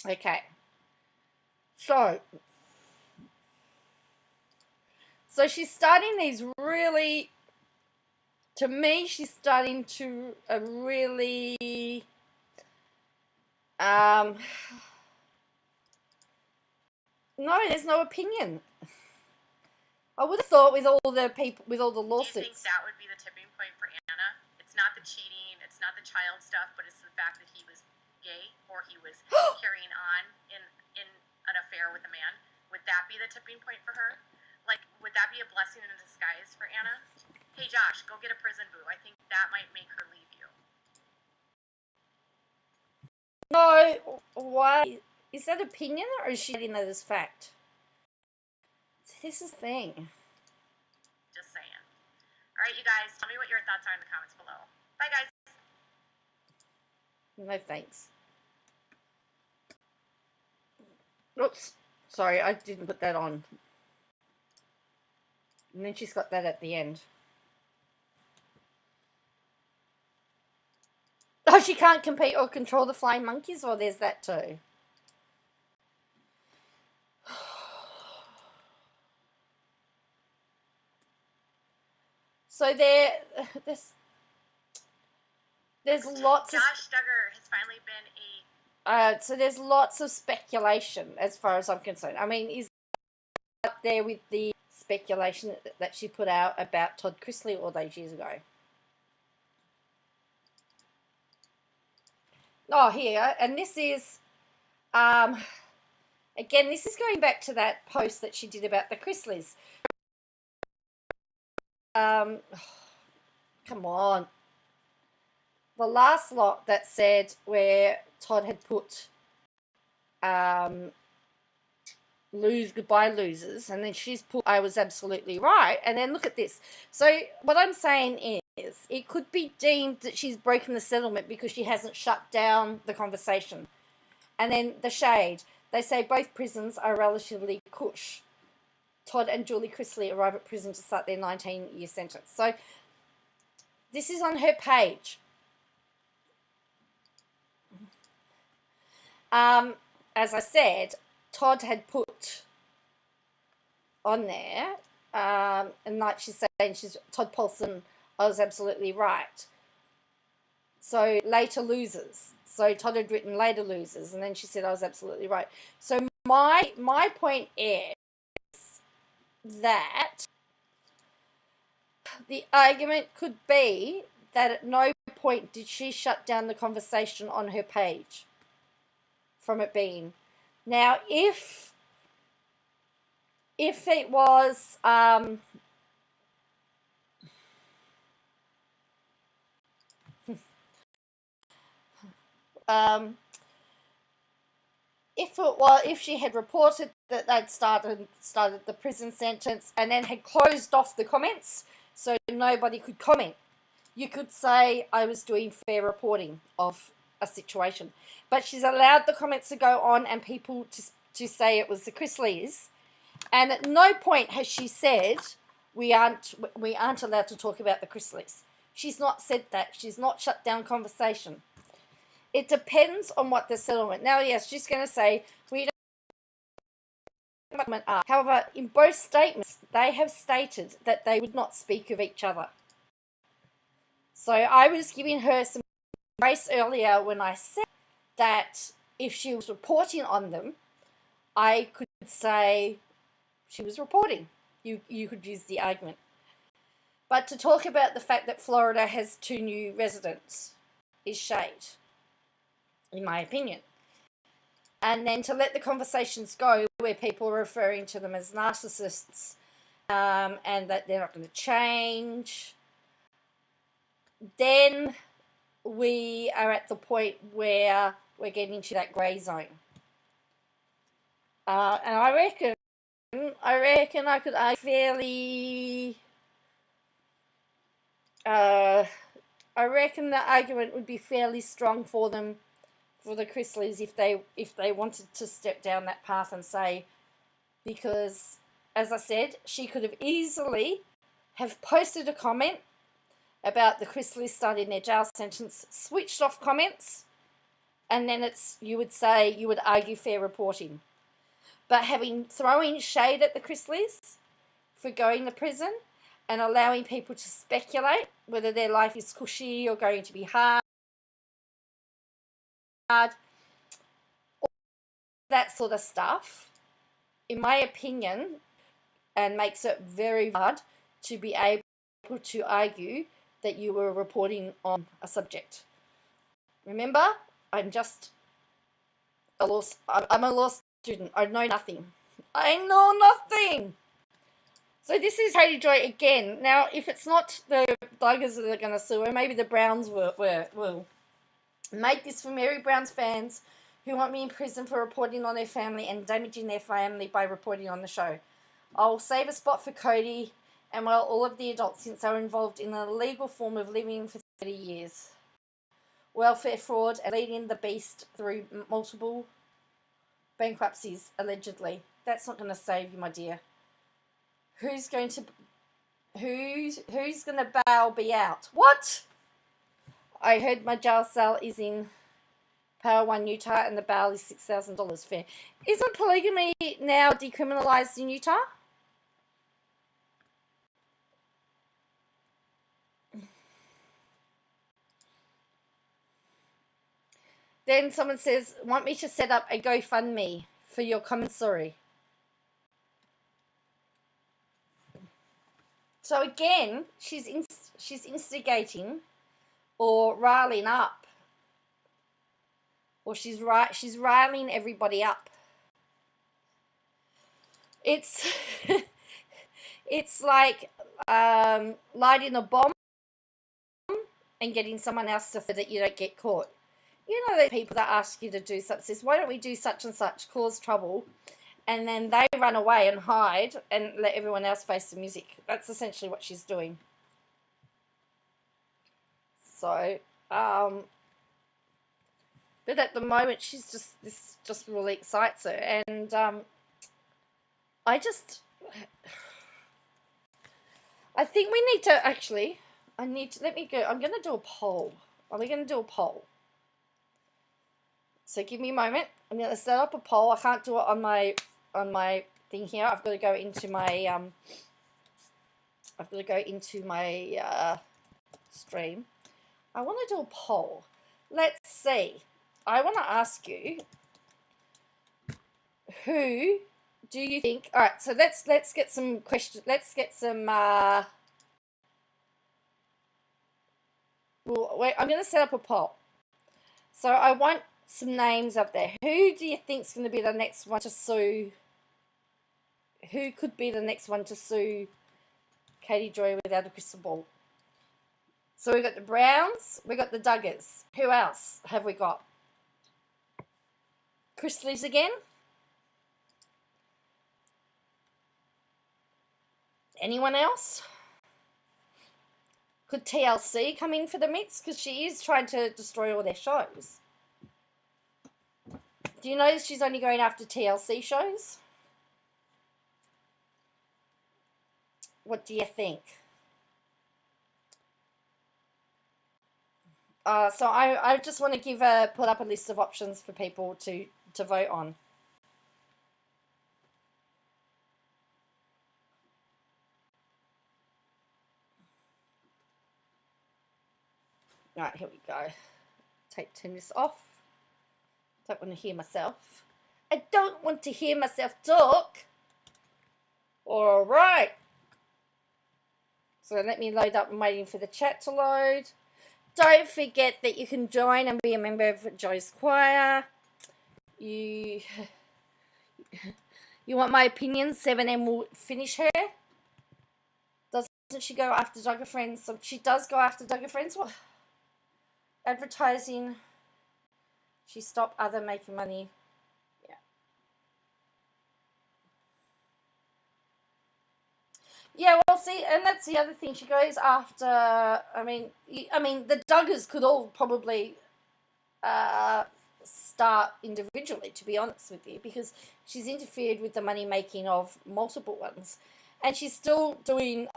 Okay. So she's starting these really, to me, she's starting to really, no, there's no opinion. I would have thought with all the people, with all the lawsuits. Do you think that would be the tipping point for Anna? It's not the cheating, it's not the child stuff, but it's the fact that he was gay or he was carrying on in an affair with a man. Would that be the tipping point for her? Like, would that be a blessing in disguise for Anna? Hey, Josh, go get a prison boo. I think that might make her leave you. No, why? Is that opinion or is she getting that as fact? This is the thing. Just saying. All right, you guys, tell me what your thoughts are in the comments below. Bye, guys. No thanks. Oops. Sorry, I didn't put that on. And then she's got that at the end. Oh, she can't compete or control the flying monkeys? Or there's that too. So there's lots of... Josh Duggar has finally been so there's lots of speculation as far as I'm concerned. I mean, is up there with the speculation that she put out about Todd Chrisley all those years ago? Oh, here, and this is, again, this is going back to that post that she did about the Chrisleys. Come on. The last lot that said where Todd had put goodbye losers, and then she's put I was absolutely right, and then look at this. So what I'm saying is it could be deemed that she's broken the settlement because she hasn't shut down the conversation. And then the shade, they say both prisons are relatively cush. Todd and Julie Chrisley arrive at prison to start their 19-year sentence. So this is on her page. As I said, Todd had put on there, and like she's saying, Todd Paulson, I was absolutely right. So later losers. So Todd had written later losers, and then she said I was absolutely right. So my point is that the argument could be that at no point did she shut down the conversation on her page from it being. Now, if it was if she had reported that they'd started the prison sentence and then had closed off the comments so nobody could comment, you could say I was doing fair reporting of a situation. But she's allowed the comments to go on and people to say it was the Chrisleys, and at no point has she said we aren't allowed to talk about the Chrisleys. She's not said that. She's not shut down conversation. It depends on what the settlement. Now, yes, she's going to say we don't. However, in both statements, they have stated that they would not speak of each other. So I was giving her some grace earlier when I said that if she was reporting on them, I could say she was reporting. You could use the argument. But to talk about the fact that Florida has 2 new residents is shade, in my opinion. And then to let the conversations go where people are referring to them as narcissists and that they're not going to change, then we are at the point where we're getting into that grey zone. And I reckon I could argue fairly. I reckon the argument would be fairly strong for them, for the Chrisleys, if they wanted to step down that path and say, because as I said, she could have easily have posted a comment about the Chrisleys starting their jail sentence, switched off comments, and then you would argue fair reporting. But throwing shade at the Chrisleys for going to prison and allowing people to speculate whether their life is cushy or going to be hard, that sort of stuff, in my opinion, and makes it very hard to be able to argue that you were reporting on a subject. Remember, I'm a law student. I know nothing. So this is Katie Joy again. Now, if it's not the Tigers that are going to sue her, maybe the Browns will. Make this for Mary Brown's fans who want me in prison for reporting on their family and damaging their family by reporting on the show. I'll save a spot for Cody and all of the adults since they were involved in the legal form of living for 30 years. Welfare fraud and leading the beast through multiple bankruptcies, allegedly. That's not going to save you, my dear. Who's going to bail me out? What? I heard my jail cell is in Power 1, Utah, and the bail is $6,000 fair. Isn't polygamy now decriminalized in Utah? Then someone says, want me to set up a GoFundMe for your comment story. So again, she's instigating or riling up, or she's riling everybody up. It's it's like lighting a bomb and getting someone else to so that you don't get caught. You know, the people that ask you to do something, says, why don't we do such and such, cause trouble, and then they run away and hide and let everyone else face the music. That's essentially what she's doing. So, but at the moment, this just really excites her, and I think we need to actually. Let me go. I'm going to do a poll. Are we going to do a poll? So give me a moment. I'm going to set up a poll. I can't do it on my thing here. I've got to go into my stream. I want to do a poll. Let's see. I want to ask you, who do you think? All right. So let's get some questions. Let's get some. I'm going to set up a poll. So I want some names up there. Who do you think is going to be the next one to sue? Who could be the next one to sue Katie Joy without a crystal ball? So we've got the Browns, we've got the Duggars. Who else have we got? Chrisley's again. Anyone else? Could TLC come in for the mix? Because she is trying to destroy all their shows. Do you notice she's only going after TLC shows? What do you think? So I just want to put up a list of options for people to vote on. Right, here we go. Turn this off. Don't want to hear myself. I don't want to hear myself talk. All right. So let me load up. I'm waiting for the chat to load. Don't forget that you can join and be a member of Joy's Choir. You want my opinion? 7M will finish her. Doesn't she go after Duggar Friends? So she does go after Duggar Friends. What? Advertising. She stopped other making money. Yeah. Yeah, well, see, and that's the other thing. She goes after. I mean, the Duggars could all probably start individually, to be honest with you, because she's interfered with the money making of multiple ones, and she's still doing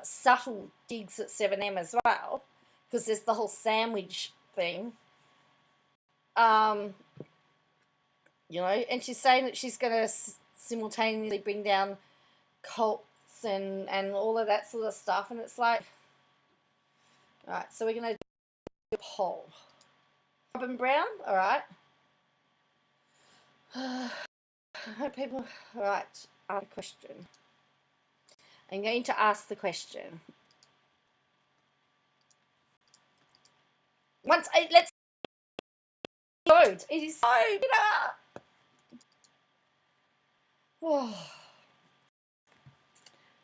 subtle digs at 7M as well, because there's the whole sandwich thing. You know, and she's saying that she's going to simultaneously bring down cults and all of that sort of stuff, and it's like, all right, so we're going to do a poll. Robin Brown, all right. People, all right, ask a question. I'm going to ask the question. Let's load. It is so oh.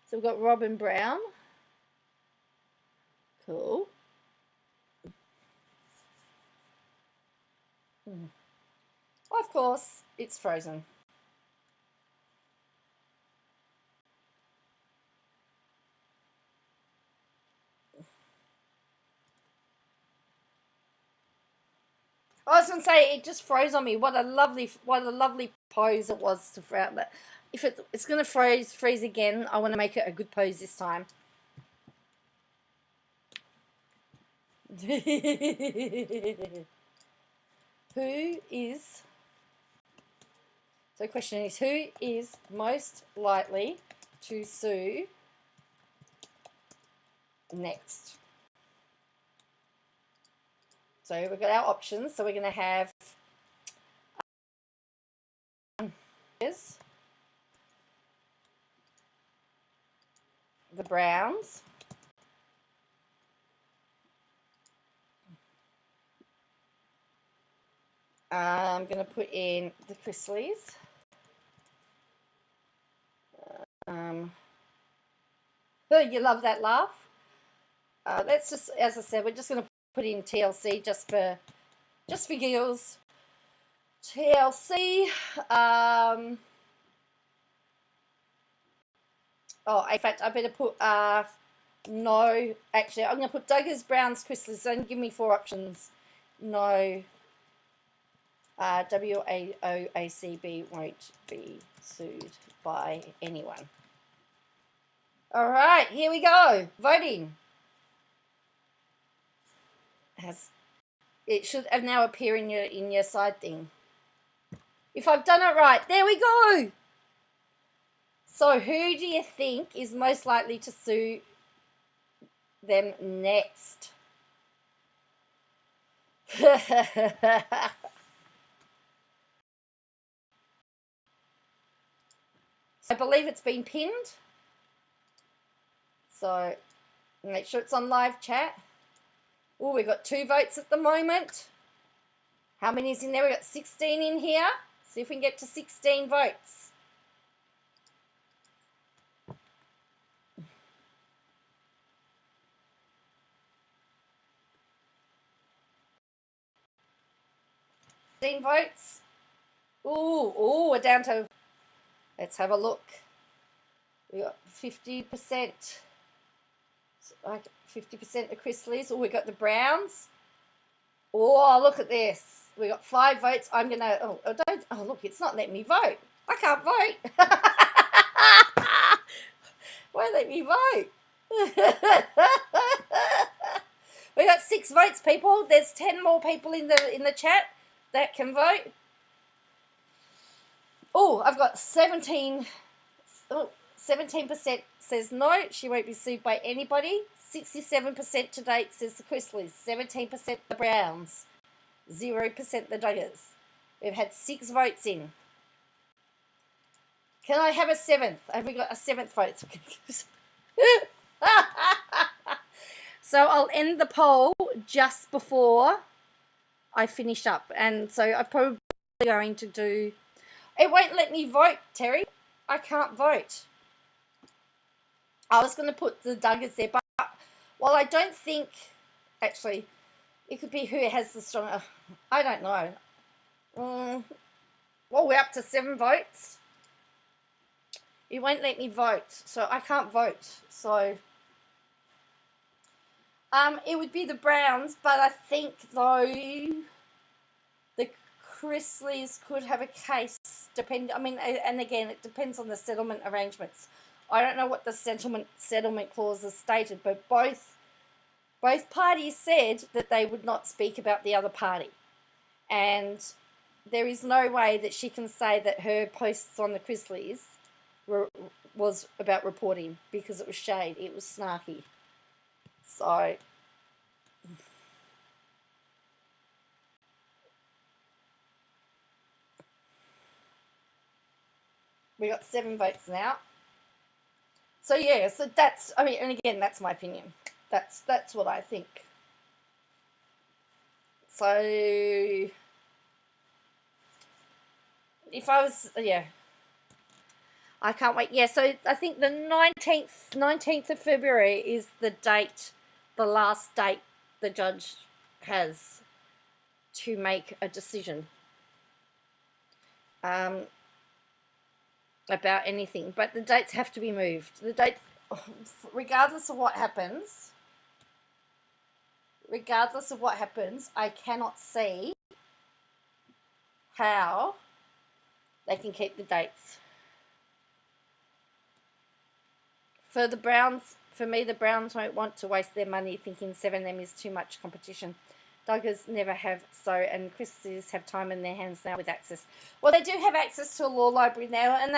So we've got Robin Brown. Cool. Of course, it's frozen. I was going to say, it just froze on me. What a lovely pose it was to frown. But if it's going to freeze again, I want to make it a good pose this time. Who is... So the question is, who is most likely to sue next? So we've got our options. So we're going to have the Browns, I'm going to put in the Chrisleys. Oh, you love that laugh. Let's just, as I said, we're just going to put in TLC just for giggles. TLC. Oh, in fact, I better put no. Actually, I'm going to put Duggars, Browns, Chrisleys. Don't give me 4 options. No. WAOACB won't be sued by anyone. All right, here we go. Voting. It should now appear in your side thing. If I've done it right, there we go. So who do you think is most likely to sue them next? I believe it's been pinned. So make sure it's on live chat. Oh, we've got 2 votes at the moment. How many is in there? We've got 16 in here. See if we can get to 16 votes. Votes. Ooh, we're down to, let's have a look. We got 50%, like 50% the Chrisleys. Oh, we got the Browns. Oh, look at this. We got 5 votes. I'm gonna. Oh, look, it's not letting me vote. I can't vote. Why let me vote? We got 6 votes, people. There's 10 more people in the chat that can vote. Oh, I've got 17. Oh, 17% says no, she won't be sued by anybody. 67% to date says the Chrisleys. 17% the Browns. 0% the Duggars. We've had 6 votes in. Can I have a 7th? Have we got a 7th vote? So I'll end the poll just before I finish up. And so I'm probably going to do... It won't let me vote, Terry. I can't vote. I was going to put the Duggars there, but while I don't think... Actually, it could be who has the stronger... I don't know. Well, we're up to 7 votes. It won't let me vote, so I can't vote. So... it would be the Browns, but I think, though, the Chrisleys could have a case, and again, it depends on the settlement arrangements. I don't know what the settlement clauses stated, but both parties said that they would not speak about the other party. And there is no way that she can say that her posts on the Chrisleys was about reporting, because it was shade, it was snarky. So... we got 7 votes now. So yeah, so that's, and again, that's my opinion. That's what I think. So if I was, I can't wait. Yeah, so I think the 19th of February is the date, the last date the judge has to make a decision about anything. But the dates have to be moved. The dates, regardless of what happens, I cannot see how they can keep the dates. For me, the Browns won't want to waste their money thinking 7M is too much competition. Duggars never have so, and Chrisleys have time in their hands now with access. Well, they do have access to a law library now, and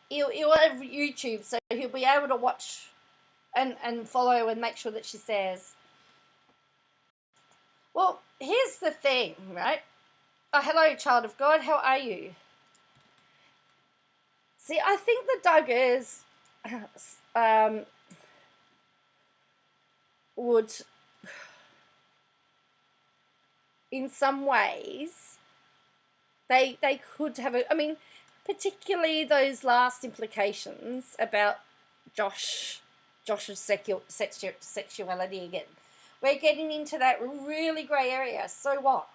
he'll have YouTube, so he'll be able to watch and follow and make sure that she says. Well, here's the thing, right? Oh, hello, child of God. How are you? See, I think the Duggars would, in some ways, they could have particularly those last implications about Josh's sexuality again. We're getting into that really grey area. So what?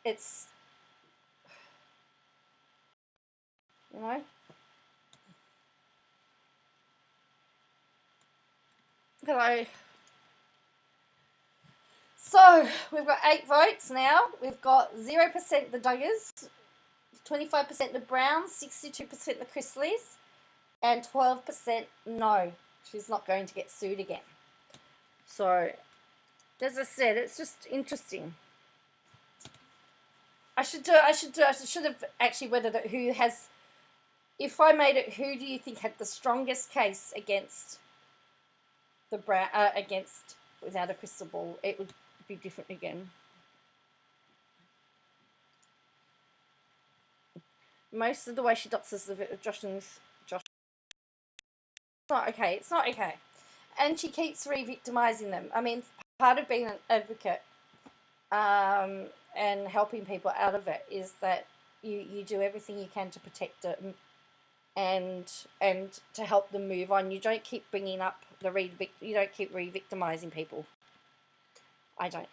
It's Hello. So we've got 8 votes now. We've got 0% the Duggars, 25% the Browns, 62% the Chrisleys, and 12% no. She's not going to get sued again. So, as I said, it's just interesting. I should have actually worded it. Who has? If I made it, who do you think had the strongest case against the against without a crystal ball? It would be different again. Most of the way she doxes Josh. It's not okay. It's not okay. and she keeps re-victimizing them. I mean, part of being an advocate and helping people out of it is that you do everything you can to protect them and to help them move on. You don't keep bringing up you don't keep re-victimizing people. I don't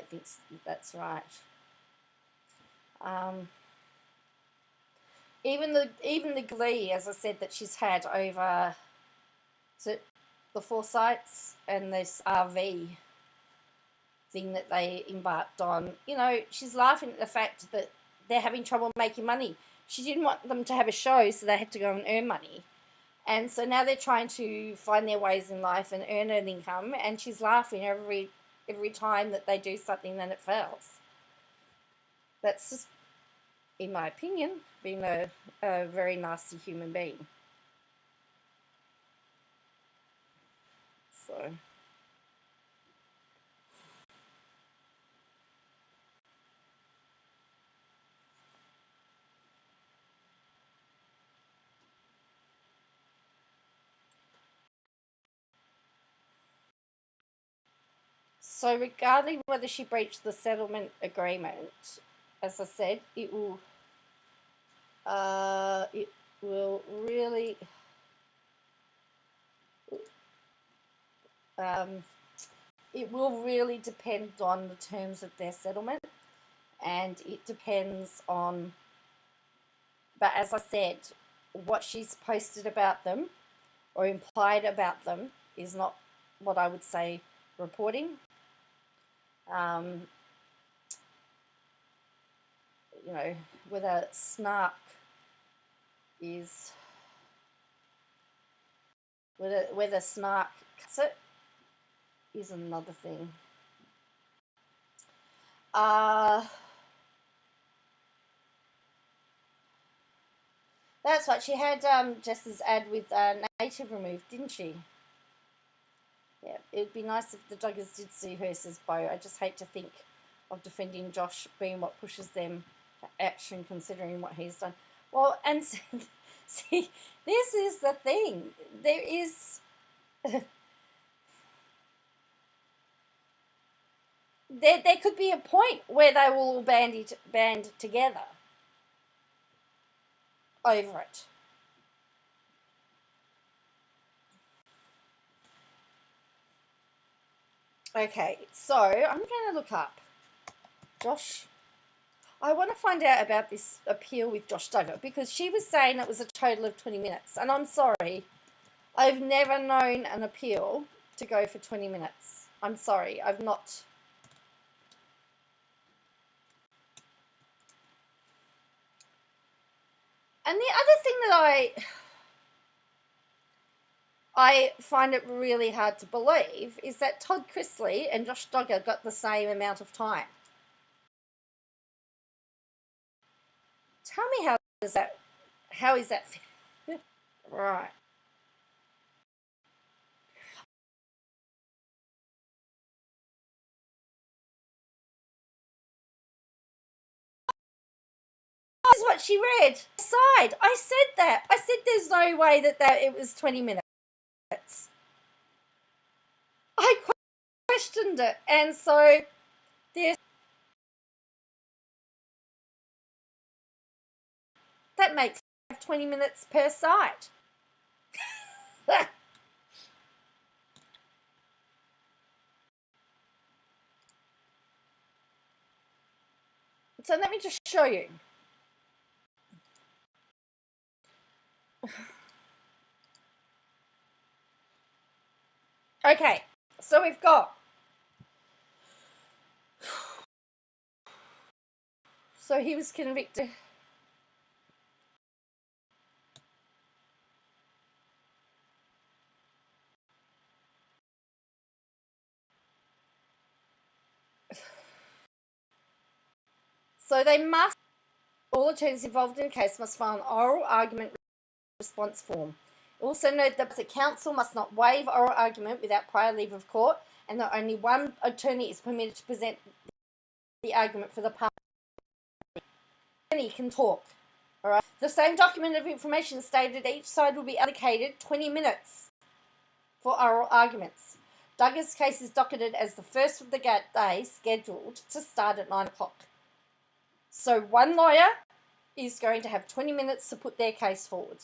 think that's right. Even the glee, as I said, that she's had over the Forsyths and this RV thing that they embarked on, she's laughing at the fact that they're having trouble making money. She didn't want them to have a show, so they had to go and earn money. And so now they're trying to find their ways in life and earn an income, and she's laughing every time that they do something and it fails. That's just, in my opinion, being a very nasty human being. So... So regarding whether she breached the settlement agreement, as I said, it will really depend on the terms of their settlement, and it depends on, but as I said, what she's posted about them or implied about them is not what I would say reporting. Whether snark is, whether snark cuts it is another thing. That's right, she had Jess's ad with Native removed, didn't she? Yeah, it'd be nice if the Duggars did see her, says Bo. I just hate to think of defending Josh being what pushes them to action, considering what he's done. Well, and see, this is the thing. There is... there could be a point where they will all band together over it. Okay, so I'm going to look up Josh. I want to find out about this appeal with Josh Duggar, because she was saying it was a total of 20 minutes. And I'm sorry, I've never known an appeal to go for 20 minutes. I'm sorry, I've not. And the other thing that I find it really hard to believe is that Todd Chrisley and Josh Duggar got the same amount of time. Tell me how is that right. That is what she read. I said that. I said there's no way that it was 20 minutes. I questioned it, and so there's that makes 20 minutes per site. So let me just show you. Okay, so we've got, so he was convicted. So they must, all attorneys involved in the case must file an oral argument response form. Also note that the counsel must not waive oral argument without prior leave of court, and that only one attorney is permitted to present the argument for the party. Attorney can talk. All right. The same document of information stated each side will be allocated 20 minutes for oral arguments. Duggar's case is docketed as the first of the day, scheduled to start at 9 o'clock. So one lawyer is going to have 20 minutes to put their case forward.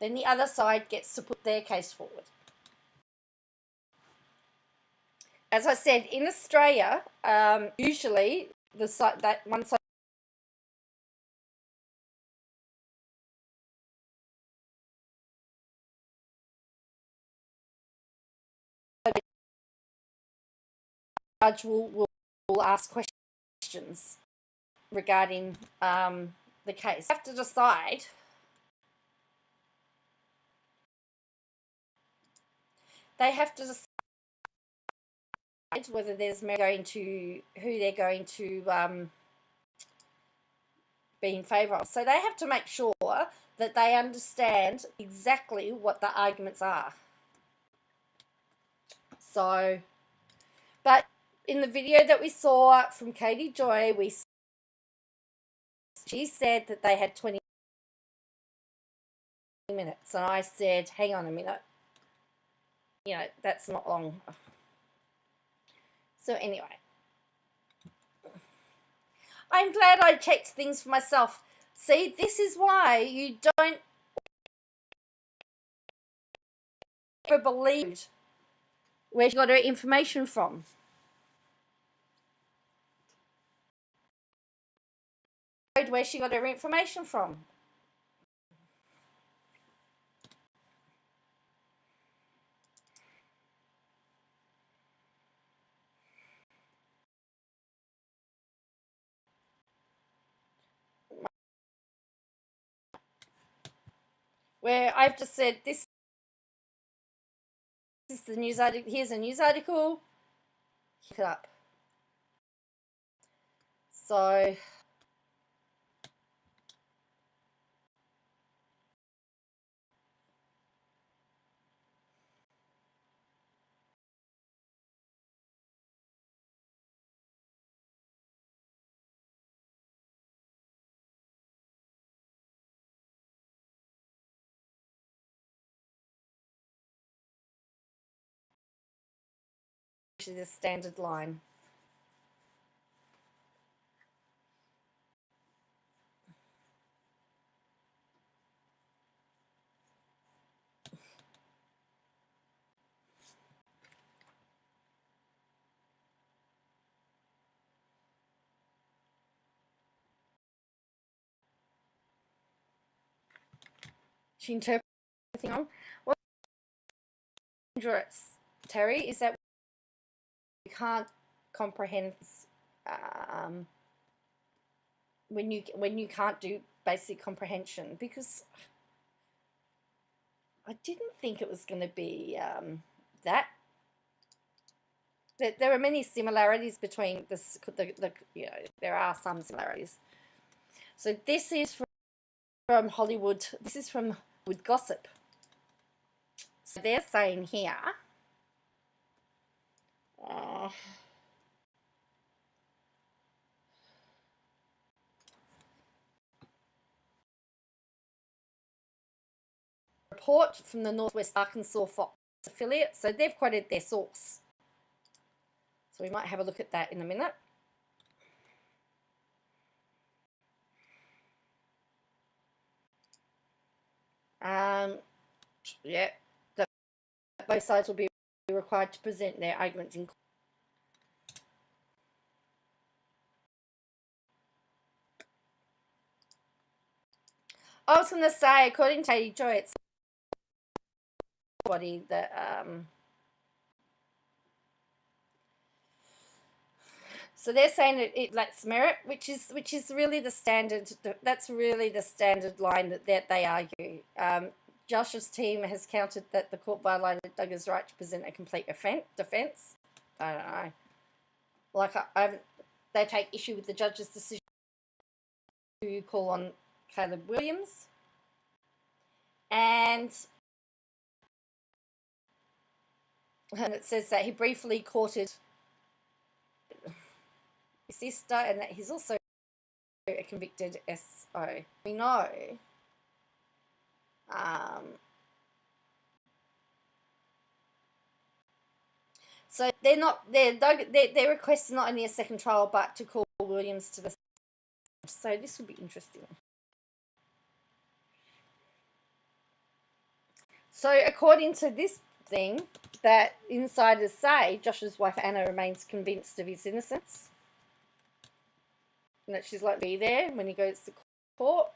Then the other side gets to put their case forward. As I said, in Australia, usually that one side judge will ask questions regarding the case. They have to decide whether there's going to who they're going to be in favour of. So they have to make sure that they understand exactly what the arguments are. So, but in the video that we saw from Katie Joy, she said that they had 20 minutes, and I said, hang on a minute, you know, that's not long. So anyway, I'm glad I checked things for myself. See, this is why you don't ever believe where she got her information from. Where she got her information from. Where I've just said, this is the news article, here's a news article, pick it up. So the standard line. She interprets everything on. What's dangerous, Terry, is that you can't comprehend when you can't do basic comprehension, because I didn't think it was going to be that. There are many similarities between the you know, there are some similarities. So this is from Hollywood. This is from Hollywood Gossip. So they're saying here, report from the Northwest Arkansas Fox affiliate. So they've quoted their source. So we might have a look at that in a minute. Yeah, that both sides will be required to present their arguments in court. I was going to say, according to Katie Joy, it's body that so they're saying that it lacks merit, which is really the standard. That's really the standard line that they argue. Josh's team has countered that the court violated Duggar's right to present a complete defence. I don't know. Like they take issue with the judge's decision to call on Caleb Williams, and it says that he briefly courted his sister, and that he's also a convicted SO. We know So they're requesting not only a second trial but to call Williams to the. So this will be interesting. So according to this thing, that insiders say Josh's wife Anna remains convinced of his innocence, and that she's likely to be there when he goes to court.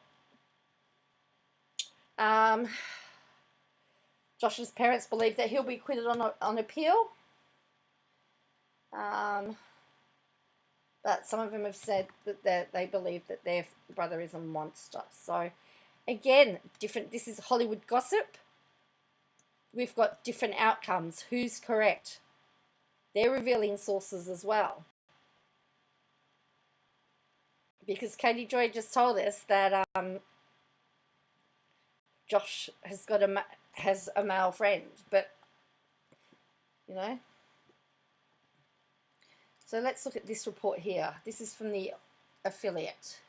Josh's parents believe that he'll be acquitted on appeal. But some of them have said that they believe that their brother is a monster. So, again, different. This is Hollywood gossip. We've got different outcomes. Who's correct? They're revealing sources as well. Because Katie Joy just told us that Josh has a male friend, but you know. So let's look at this report here. This is from the Affiliate.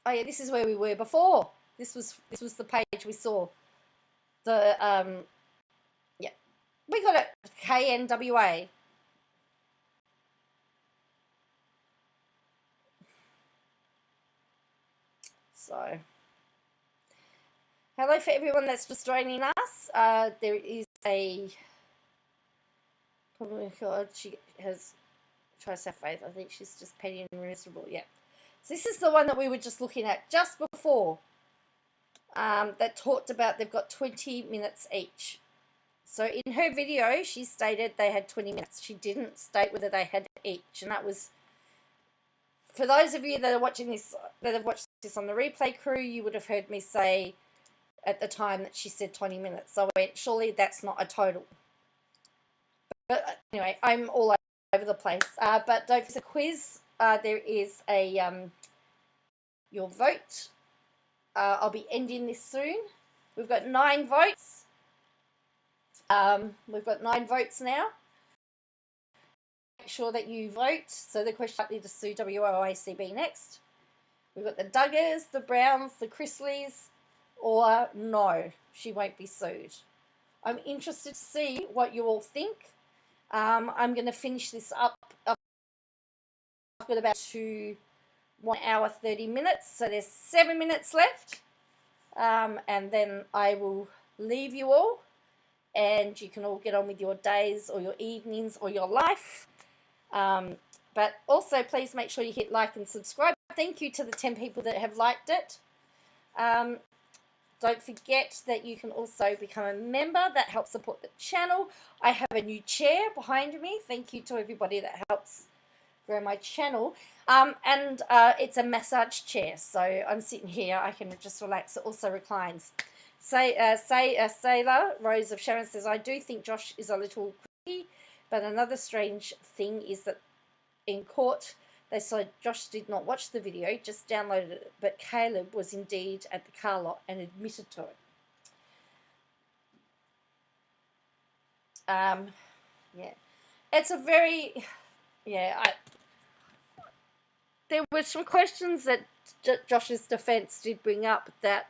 Oh yeah, this is where we were before. This was the page we saw. The yeah, we got it. KNWA. So, hello for everyone that's just joining us. There is a probably God. She has tried to have faith. I think she's just petty and miserable. Yeah. So this is the one that we were just looking at just before. That talked about they've got 20 minutes each. So in her video, she stated they had 20 minutes. She didn't state whether they had each, and that was. For those of you that are watching this, that have watched this on the replay crew, you would have heard me say at the time that she said 20 minutes. So I went, surely that's not a total. But anyway, I'm all over the place. But don't forget a quiz. There is a your vote. I'll be ending this soon. We've got 9 votes. We've got 9 votes now. Make sure that you vote. So the question is to sue WOACB next. We've got the Duggars, the Browns, the Chrisleys, or no, she won't be sued. I'm interested to see what you all think. I'm going to finish this up. I've got about 1 hour 30 minutes, so there's 7 minutes left, and then I will leave you all, and you can all get on with your days or your evenings or your life. But also, please make sure you hit like and subscribe. Thank you to the 10 people that have liked it. Don't forget that you can also become a member. That helps support the channel. I have a new chair behind me. Thank you to everybody that helps grow my channel. And it's a massage chair. So I'm sitting here. I can just relax. It also reclines. Sailor Rose of Sharon says, I do think Josh is a little creepy, but another strange thing is that in court they said Josh did not watch the video, just downloaded it, but Caleb was indeed at the car lot and admitted to it. Yeah, it's a very, yeah, there were some questions that Josh's defense did bring up that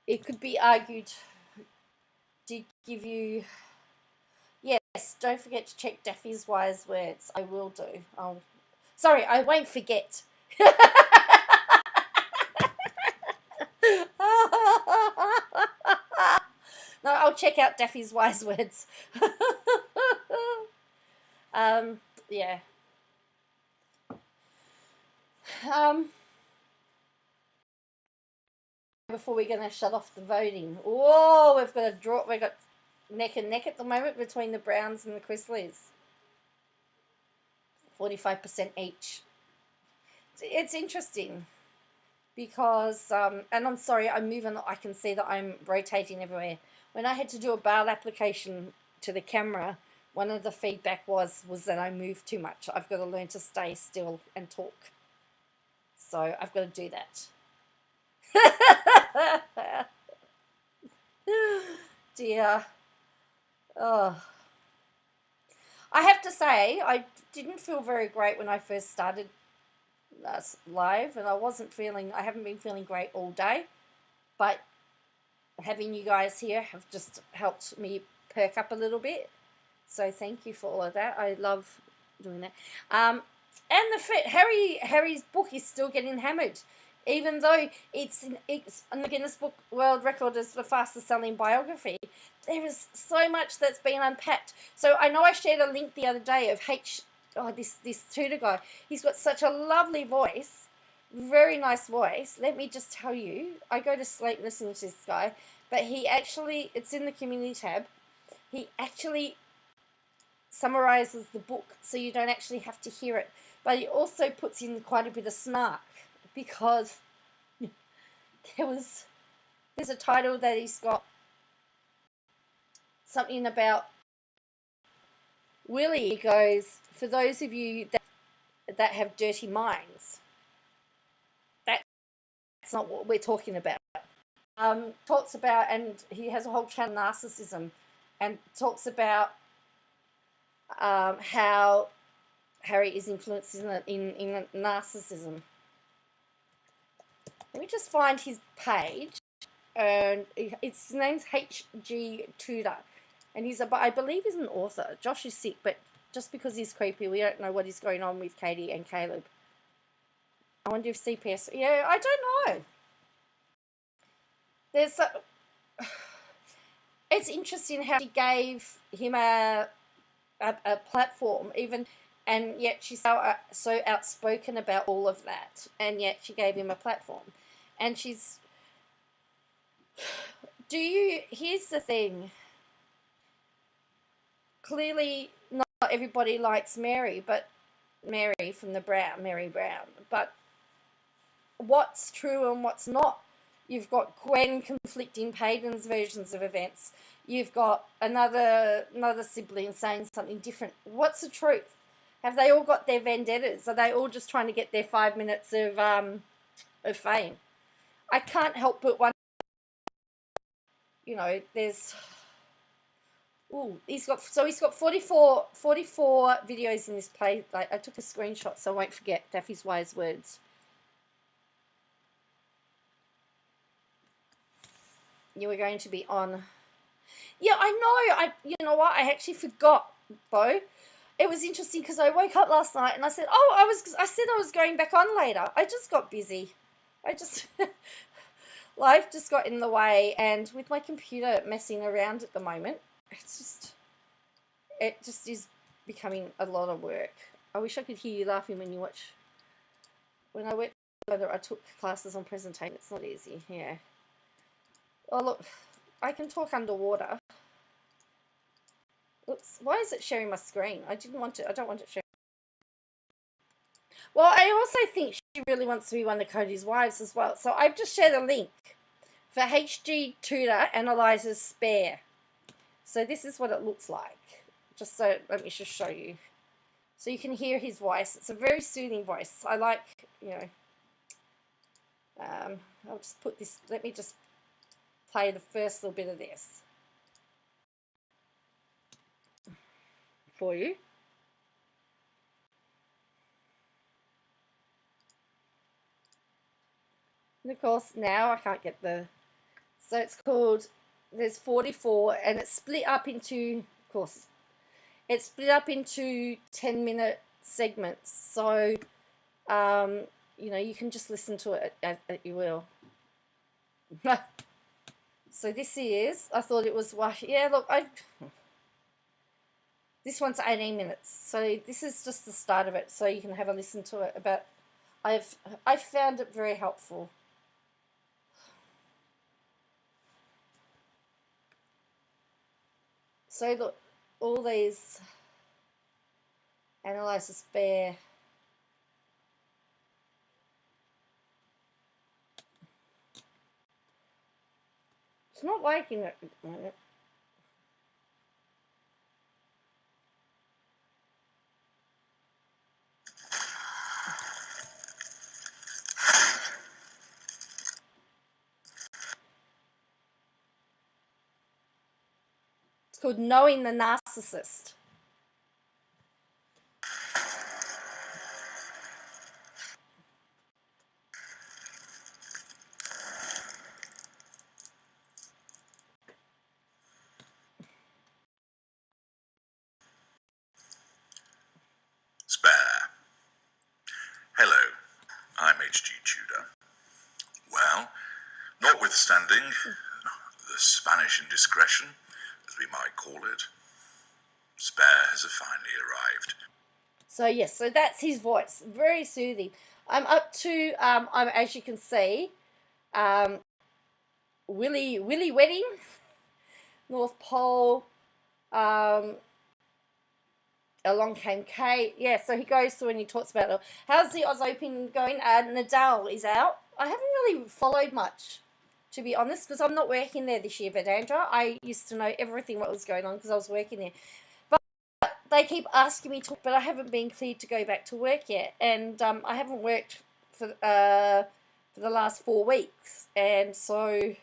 it could be argued did give you. Yes, don't forget to check Daffy's wise words. I will do. Sorry, I won't forget. No, I'll check out Daffy's wise words. Yeah. Before we're going to shut off the voting. Whoa, we've got a draw. We've got neck and neck at the moment between the Browns and the Chrisleys. 45% each. It's interesting because, and I'm sorry, I'm moving. I can see that I'm rotating everywhere. When I had to do a bail application to the camera, one of the feedback was that I move too much. I've got to learn to stay still and talk. So I've got to do that. Dear. Oh. I have to say, I didn't feel very great when I first started live, and I haven't been feeling great all day. but having you guys here have just helped me perk up a little bit. So thank you for all of that. I love doing that. And Harry's book is still getting hammered, even though it's on the Guinness Book World Record as the fastest selling biography. There is so much that's been unpacked. So I know I shared a link the other day of this tutor guy. He's got such a lovely voice, very nice voice. Let me just tell you, I go to sleep listening to this guy, but it's in the community tab. He actually summarizes the book so you don't actually have to hear it, but he also puts in quite a bit of snark, because there's a title that he's got something about Willie. He goes, for those of you that have dirty minds, that's not what we're talking about. Talks about, and he has a whole channel on narcissism, and talks about how Harry is influenced in narcissism. Let me just find his page, and his name's H.G. Tudor, and I believe he's an author. Josh is sick, but just because he's creepy, we don't know what is going on with Katie and Caleb. I wonder if CPS... Yeah, I don't know. It's interesting how she gave him a platform, even, and yet she's so outspoken about all of that, and yet she gave him a platform. And here's the thing. Clearly not everybody likes Mary from Mary Brown, but what's true and what's not? You've got Gwen conflicting Payton's versions of events. You've got another sibling saying something different. What's the truth? Have they all got their vendettas? Are they all just trying to get their 5 minutes of fame? I can't help but wonder. There's. He's got 44 videos in this play. Like, I took a screenshot so I won't forget Daffy's wise words. You were going to be on. Yeah, I know. You know what? I actually forgot, Bo. It was interesting because I woke up last night and I said, I said I was going back on later. I just got busy. Life just got in the way, and with my computer messing around at the moment, it just is becoming a lot of work. I wish I could hear you laughing when you watch. When I went, whether I took classes on presentation, it's not easy. Yeah. Oh, look, I can talk underwater. Oops, why is it sharing my screen? I don't want it sharing. Well, I also think she really wants to be one of Cody's wives as well. So I've just shared a link for H.G. Tudor Analyzes Spare. So this is what it looks like. Let me just show you. So you can hear his voice. It's a very soothing voice. I like, I'll just put this, let me just play the first little bit of this for you. And of course, now I can't get so it's called, there's 44, and it's split up into, of course, it's split up into 10-minute segments. So, you can just listen to it at your will. So this is, I thought it was, yeah, look, this one's 18 minutes. So this is just the start of it, so you can have a listen to it. But I found it very helpful. So look, all these analyzers spare. It's not liking it at the moment. It's called Knowing the Narcissist. H.G. Tudor. Well, notwithstanding the Spanish indiscretion, as we might call it, Spare has finally arrived. So yes, so that's his voice, very soothing. I'm up to, I'm as you can see, Willy Wedding, North Pole, along came Kate. Yeah, so he goes through and he talks about how's the Oz Open going. Nadal is out. I haven't really followed much, to be honest, because I'm not working there this year, Vedandra. I used to know everything what was going on because I was working there. But they keep asking me to, but I haven't been cleared to go back to work yet, and I haven't worked for the last 4 weeks, and so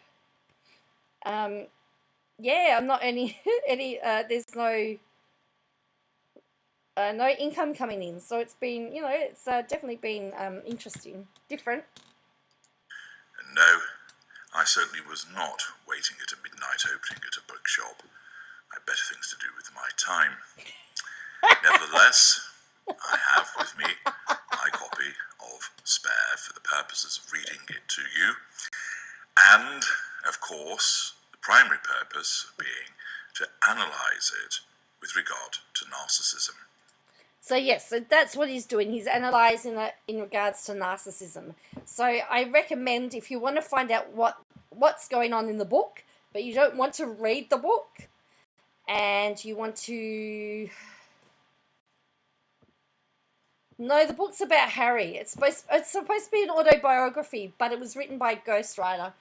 yeah, I'm not any there's no income coming in, so it's been, it's definitely been interesting, different. And no, I certainly was not waiting at a midnight opening at a bookshop. I had better things to do with my time. Nevertheless, I have with me my copy of Spare for the purposes of reading it to you, and, of course, the primary purpose being to analyse it with regard to narcissism. So yes, so that's what he's doing. He's analysing it in regards to narcissism. So I recommend, if you want to find out what's going on in the book, but you don't want to read the book, and you want to... No, the book's about Harry. It's supposed to be an autobiography, but it was written by a ghostwriter.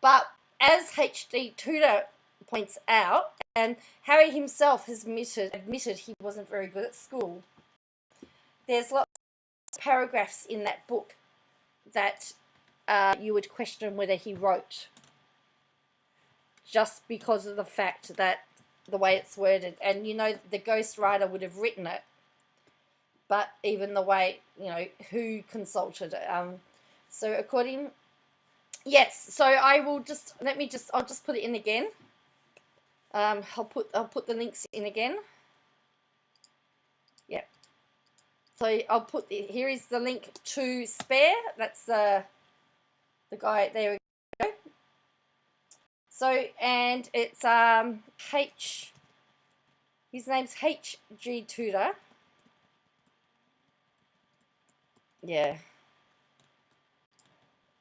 But as H.D. Tudor points out, and Harry himself has admitted he wasn't very good at school, there's lots of paragraphs in that book that you would question whether he wrote, just because of the fact that the way it's worded. And, the ghostwriter would have written it, but even the way, who consulted it. So according... Yes, so I'll just put it in again. I'll put the links in again. Yep. So I'll put here is the link to Spare. That's the guy. There we go. So, and it's his name's H.G. Tudor. Yeah.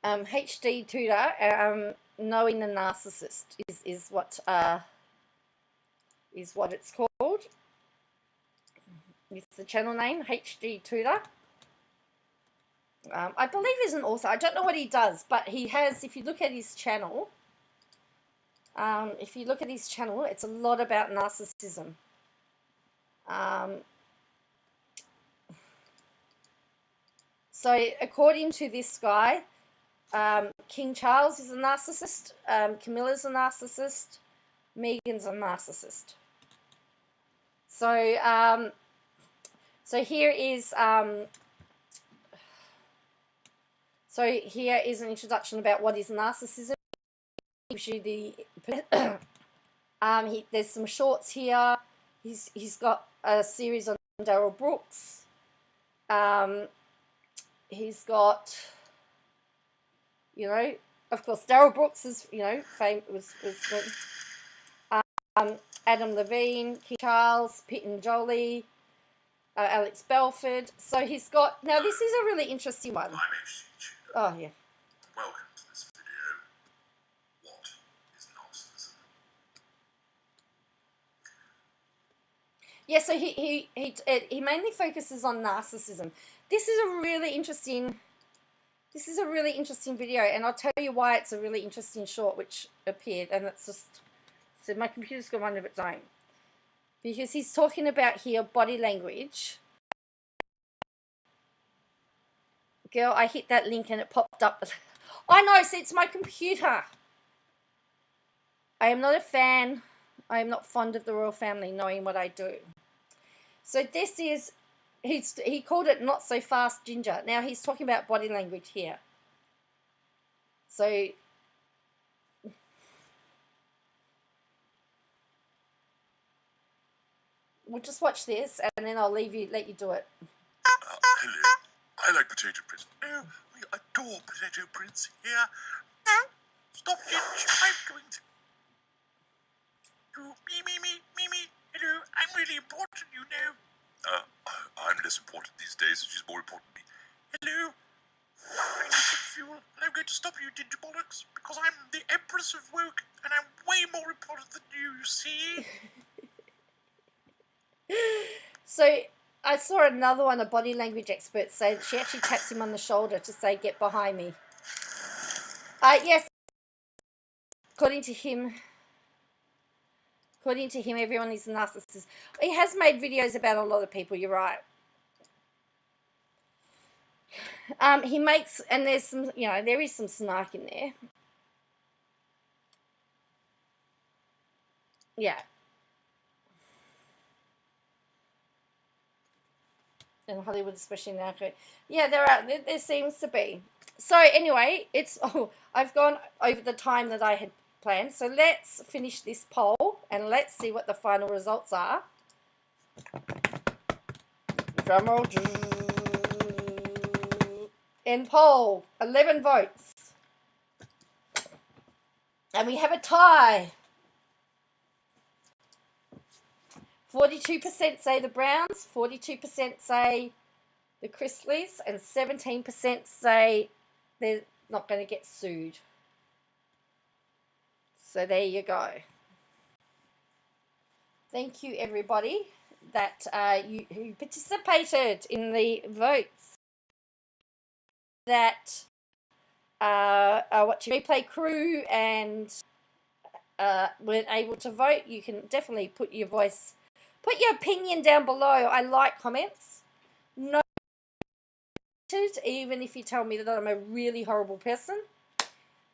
H.D. Tudor, Knowing the Narcissist is what it's called. It's the channel name, H.D. Tudor. I believe he's an author. I don't know what he does, but he has, if you look at his channel, it's a lot about narcissism. So according to this guy, King Charles is a narcissist, Camilla's a narcissist, Meghan's a narcissist. So, so here is an introduction about what is narcissism. Gives you the there's some shorts here. He's got a series on Daryl Brooks. He's got, of course, Daryl Brooks is, famous, Adam Levine, King Charles, Pitt and Jolie, Alex Belford. So he's got, now this is a really interesting one. Oh, yeah. Welcome to this video. What is narcissism? Yeah, so he mainly focuses on narcissism. This is a really interesting video, and I'll tell you why it's a really interesting short which appeared, and it's just, so my computer's got one of its own. Because he's talking about here body language. Girl, I hit that link and it popped up. I know, see, it's my computer. I am not a fan. I am not fond of the royal family, knowing what I do. So this is, he called it Not So Fast Ginger. Now he's talking about body language here. So we'll just watch this and then I'll let you do it. Hello. I like potato crisps. Oh, we adore Potato Prince here. Now, stop it. I'm going to... Me. Hello, I'm really important, you know. I'm less important these days, she's more important to me. Hello, I need some fuel, and I'm going to stop you, Digibolics, because I'm the Empress of Woke, and I'm way more important than you see? So, I saw another one, a body language expert, say that she actually taps him on the shoulder to say, get behind me. Yes, according to him, everyone is a narcissist. He has made videos about a lot of people, you're right. He makes, and there's some, there is some snark in there. Yeah. In Hollywood, especially now. Yeah, there seems to be. So anyway, I've gone over the time that I had planned. So let's finish this poll and let's see what the final results are. Drumroll. End poll, 11 votes. And we have a tie. 42% say the Browns, 42% say the Chrisleys, and 17% say they're not going to get sued. So there you go. Thank you, everybody, that who participated in the votes. That watch replay crew and weren't able to vote. You can definitely put your opinion down below. I like comments. No, even if you tell me that I'm a really horrible person,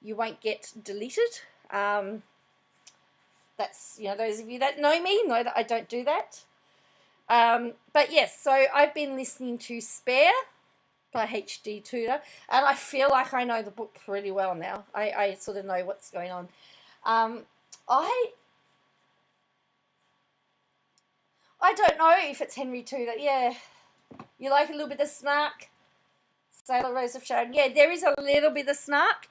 you won't get deleted. That's, those of you that know me know that I don't do that. But yes, so I've been listening to Spare by HD Tutor, and I feel like I know the book pretty well now. I sort of know what's going on. I don't know if it's Henry Tudor. Yeah, you like a little bit of snark? Sailor Rose of Sharon. Yeah, there is a little bit of snark.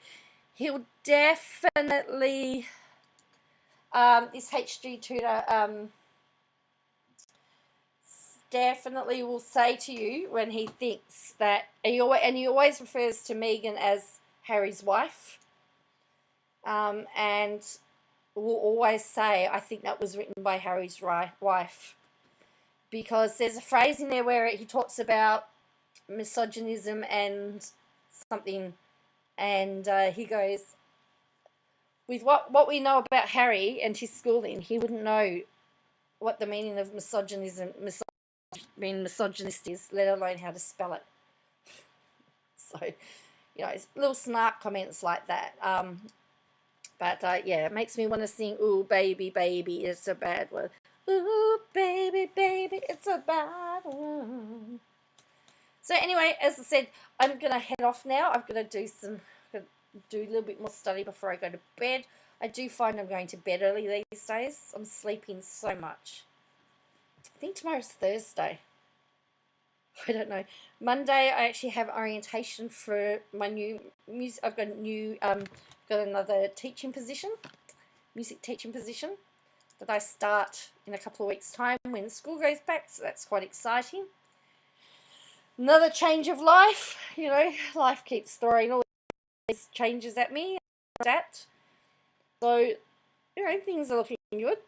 He'll definitely, this HG Tutor, definitely will say to you when he thinks that, he always refers to Megan as Harry's wife, and will always say, I think that was written by Harry's wife, because there's a phrase in there where he talks about misogynism and something, and he goes, with what we know about Harry and his schooling, he wouldn't know what the meaning of being misogynist is, let alone how to spell it. So, it's little snark comments like that. But yeah, it makes me want to sing, ooh, baby, baby, it's a bad one. Ooh, baby, baby, it's a bad one. So anyway, as I said, I'm going to head off now. I've got to do a little bit more study before I go to bed. I do find I'm going to bed early these days. I'm sleeping so much. I think tomorrow's Thursday. I don't know. Monday, I actually have orientation for my new music. I've got got another teaching position, music teaching position, that I start in a couple of weeks' time when school goes back. So that's quite exciting. Another change of life. Life keeps throwing all these changes at me. So, things are looking good.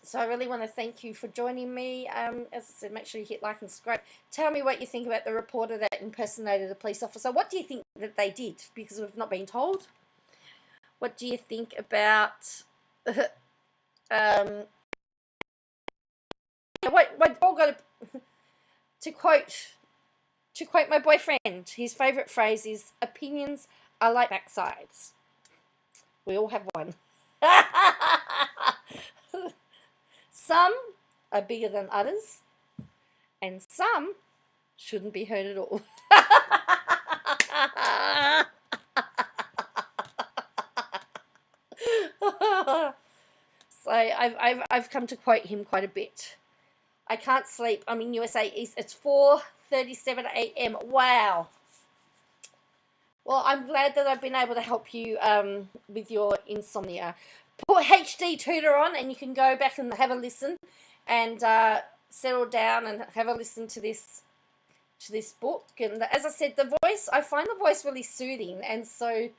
So I really want to thank you for joining me. As I said, make sure you hit like and subscribe. Tell me what you think about the reporter that impersonated a police officer. What do you think that they did? Because we've not been told. What do you think about what all got to quote my boyfriend, his favourite phrase is, opinions are like backsides. We all have one. Some are bigger than others, and some shouldn't be heard at all. So I've come to quote him quite a bit. I can't sleep. I'm in USA East. It's 4:37 a.m. Wow. Well, I'm glad that I've been able to help you with your insomnia. Put HD Tutor on and you can go back and have a listen and settle down and have a listen to this book. And as I said, I find the voice really soothing, and so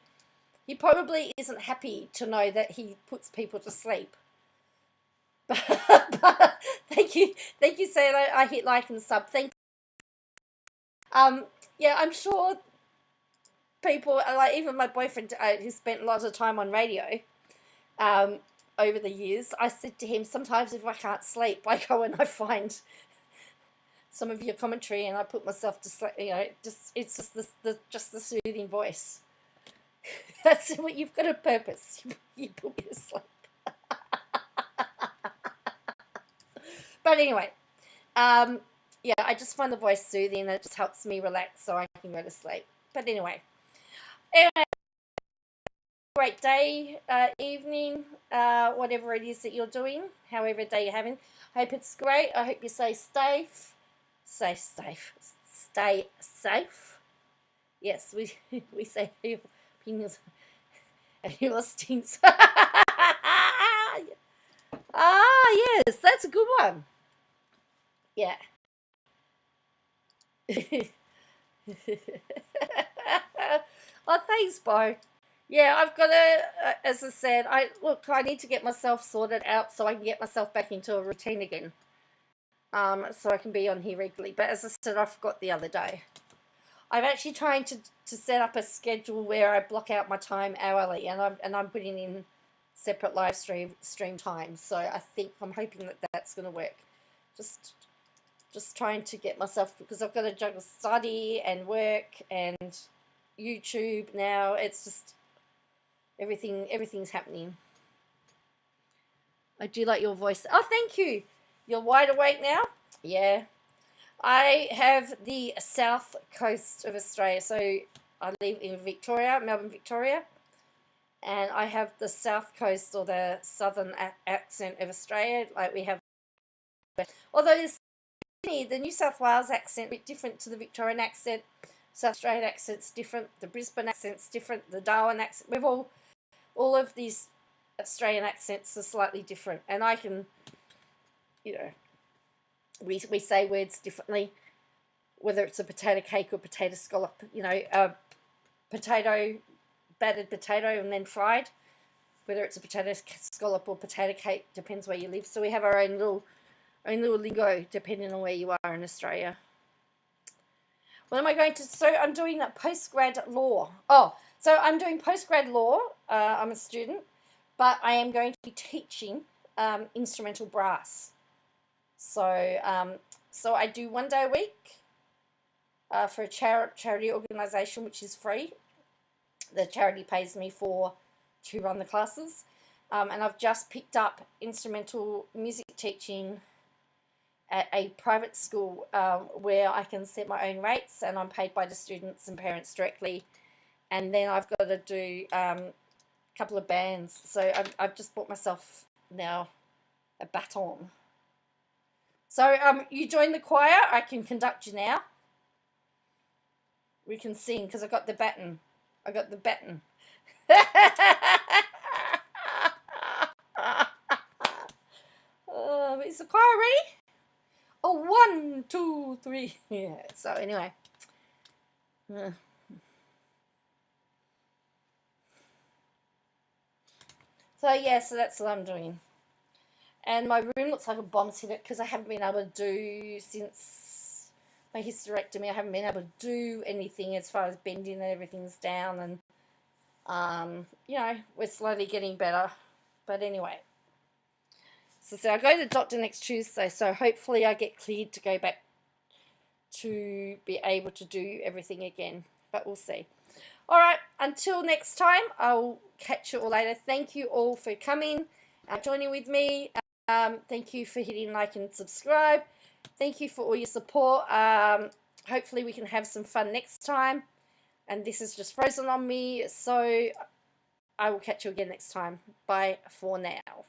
he probably isn't happy to know that he puts people to sleep. But thank you, saying I hit like and sub. Thank you. Yeah, I'm sure people, like even my boyfriend, who spent a lot of time on radio over the years, I said to him, sometimes if I can't sleep, I go and I find some of your commentary and I put myself to sleep. You know, it's just the soothing voice. That's what you've got a purpose. You put me to sleep. But anyway, yeah, I just find the voice soothing and it just helps me relax so I can go to sleep. But anyway, great day, evening, whatever it is that you're doing, however day you're having. I hope it's great. I hope you stay safe. Stay safe. Yes, we say your opinions and your listings. Yes, that's a good one. Yeah. Oh, thanks, Bo. Yeah, I've got to, as I said, I need to get myself sorted out so I can get myself back into a routine again. So I can be on here regularly. But as I said, I forgot the other day. I'm actually trying to set up a schedule where I block out my time hourly, and I'm putting in separate live stream times. So I'm hoping that that's going to work. Just trying to get myself, because I've got to juggle study and work and YouTube now. It's just everything's happening. I do like your voice. Oh, thank you. You're wide awake now? Yeah. I have the south coast of Australia. So I live in Victoria, Melbourne, Victoria. And I have the south coast, or the southern accent of Australia. Like we have, although the New South Wales accent is different to the Victorian accent. South Australian accent's different. The Brisbane accent's different. The Darwin accent. We've all of these Australian accents are slightly different, and I can, we say words differently, whether it's a potato cake or potato scallop. Battered potato and then fried. Whether it's a potato scallop or potato cake depends where you live. So we have our own little lingo depending on where you are in Australia. What am I going to? So I'm doing postgrad law. Oh, so I'm doing postgrad law. I'm a student, but I am going to be teaching instrumental brass. So I do 1 day a week for a charity organisation, which is free. The charity pays me to run the classes, and I've just picked up instrumental music teaching at a private school where I can set my own rates, and I'm paid by the students and parents directly. And then I've got to do a couple of bands. So I've just bought myself now a baton. So you join the choir. I can conduct you now. We can sing because I got the baton. Is the choir ready? Oh, 1, 2, 3. Yeah. So anyway. So that's what I'm doing. And my room looks like a bomb's hit it because I haven't been able to do, since my hysterectomy, I haven't been able to do anything as far as bending and everything's down. And, we're slowly getting better. But anyway. So I go to the doctor next Tuesday, so hopefully I get cleared to go back to be able to do everything again. But we'll see. All right, until next time, I'll catch you all later. Thank you all for coming and joining with me. Thank you for hitting like and subscribe. Thank you for all your support. Hopefully we can have some fun next time. And this is just frozen on me, so I will catch you again next time. Bye for now.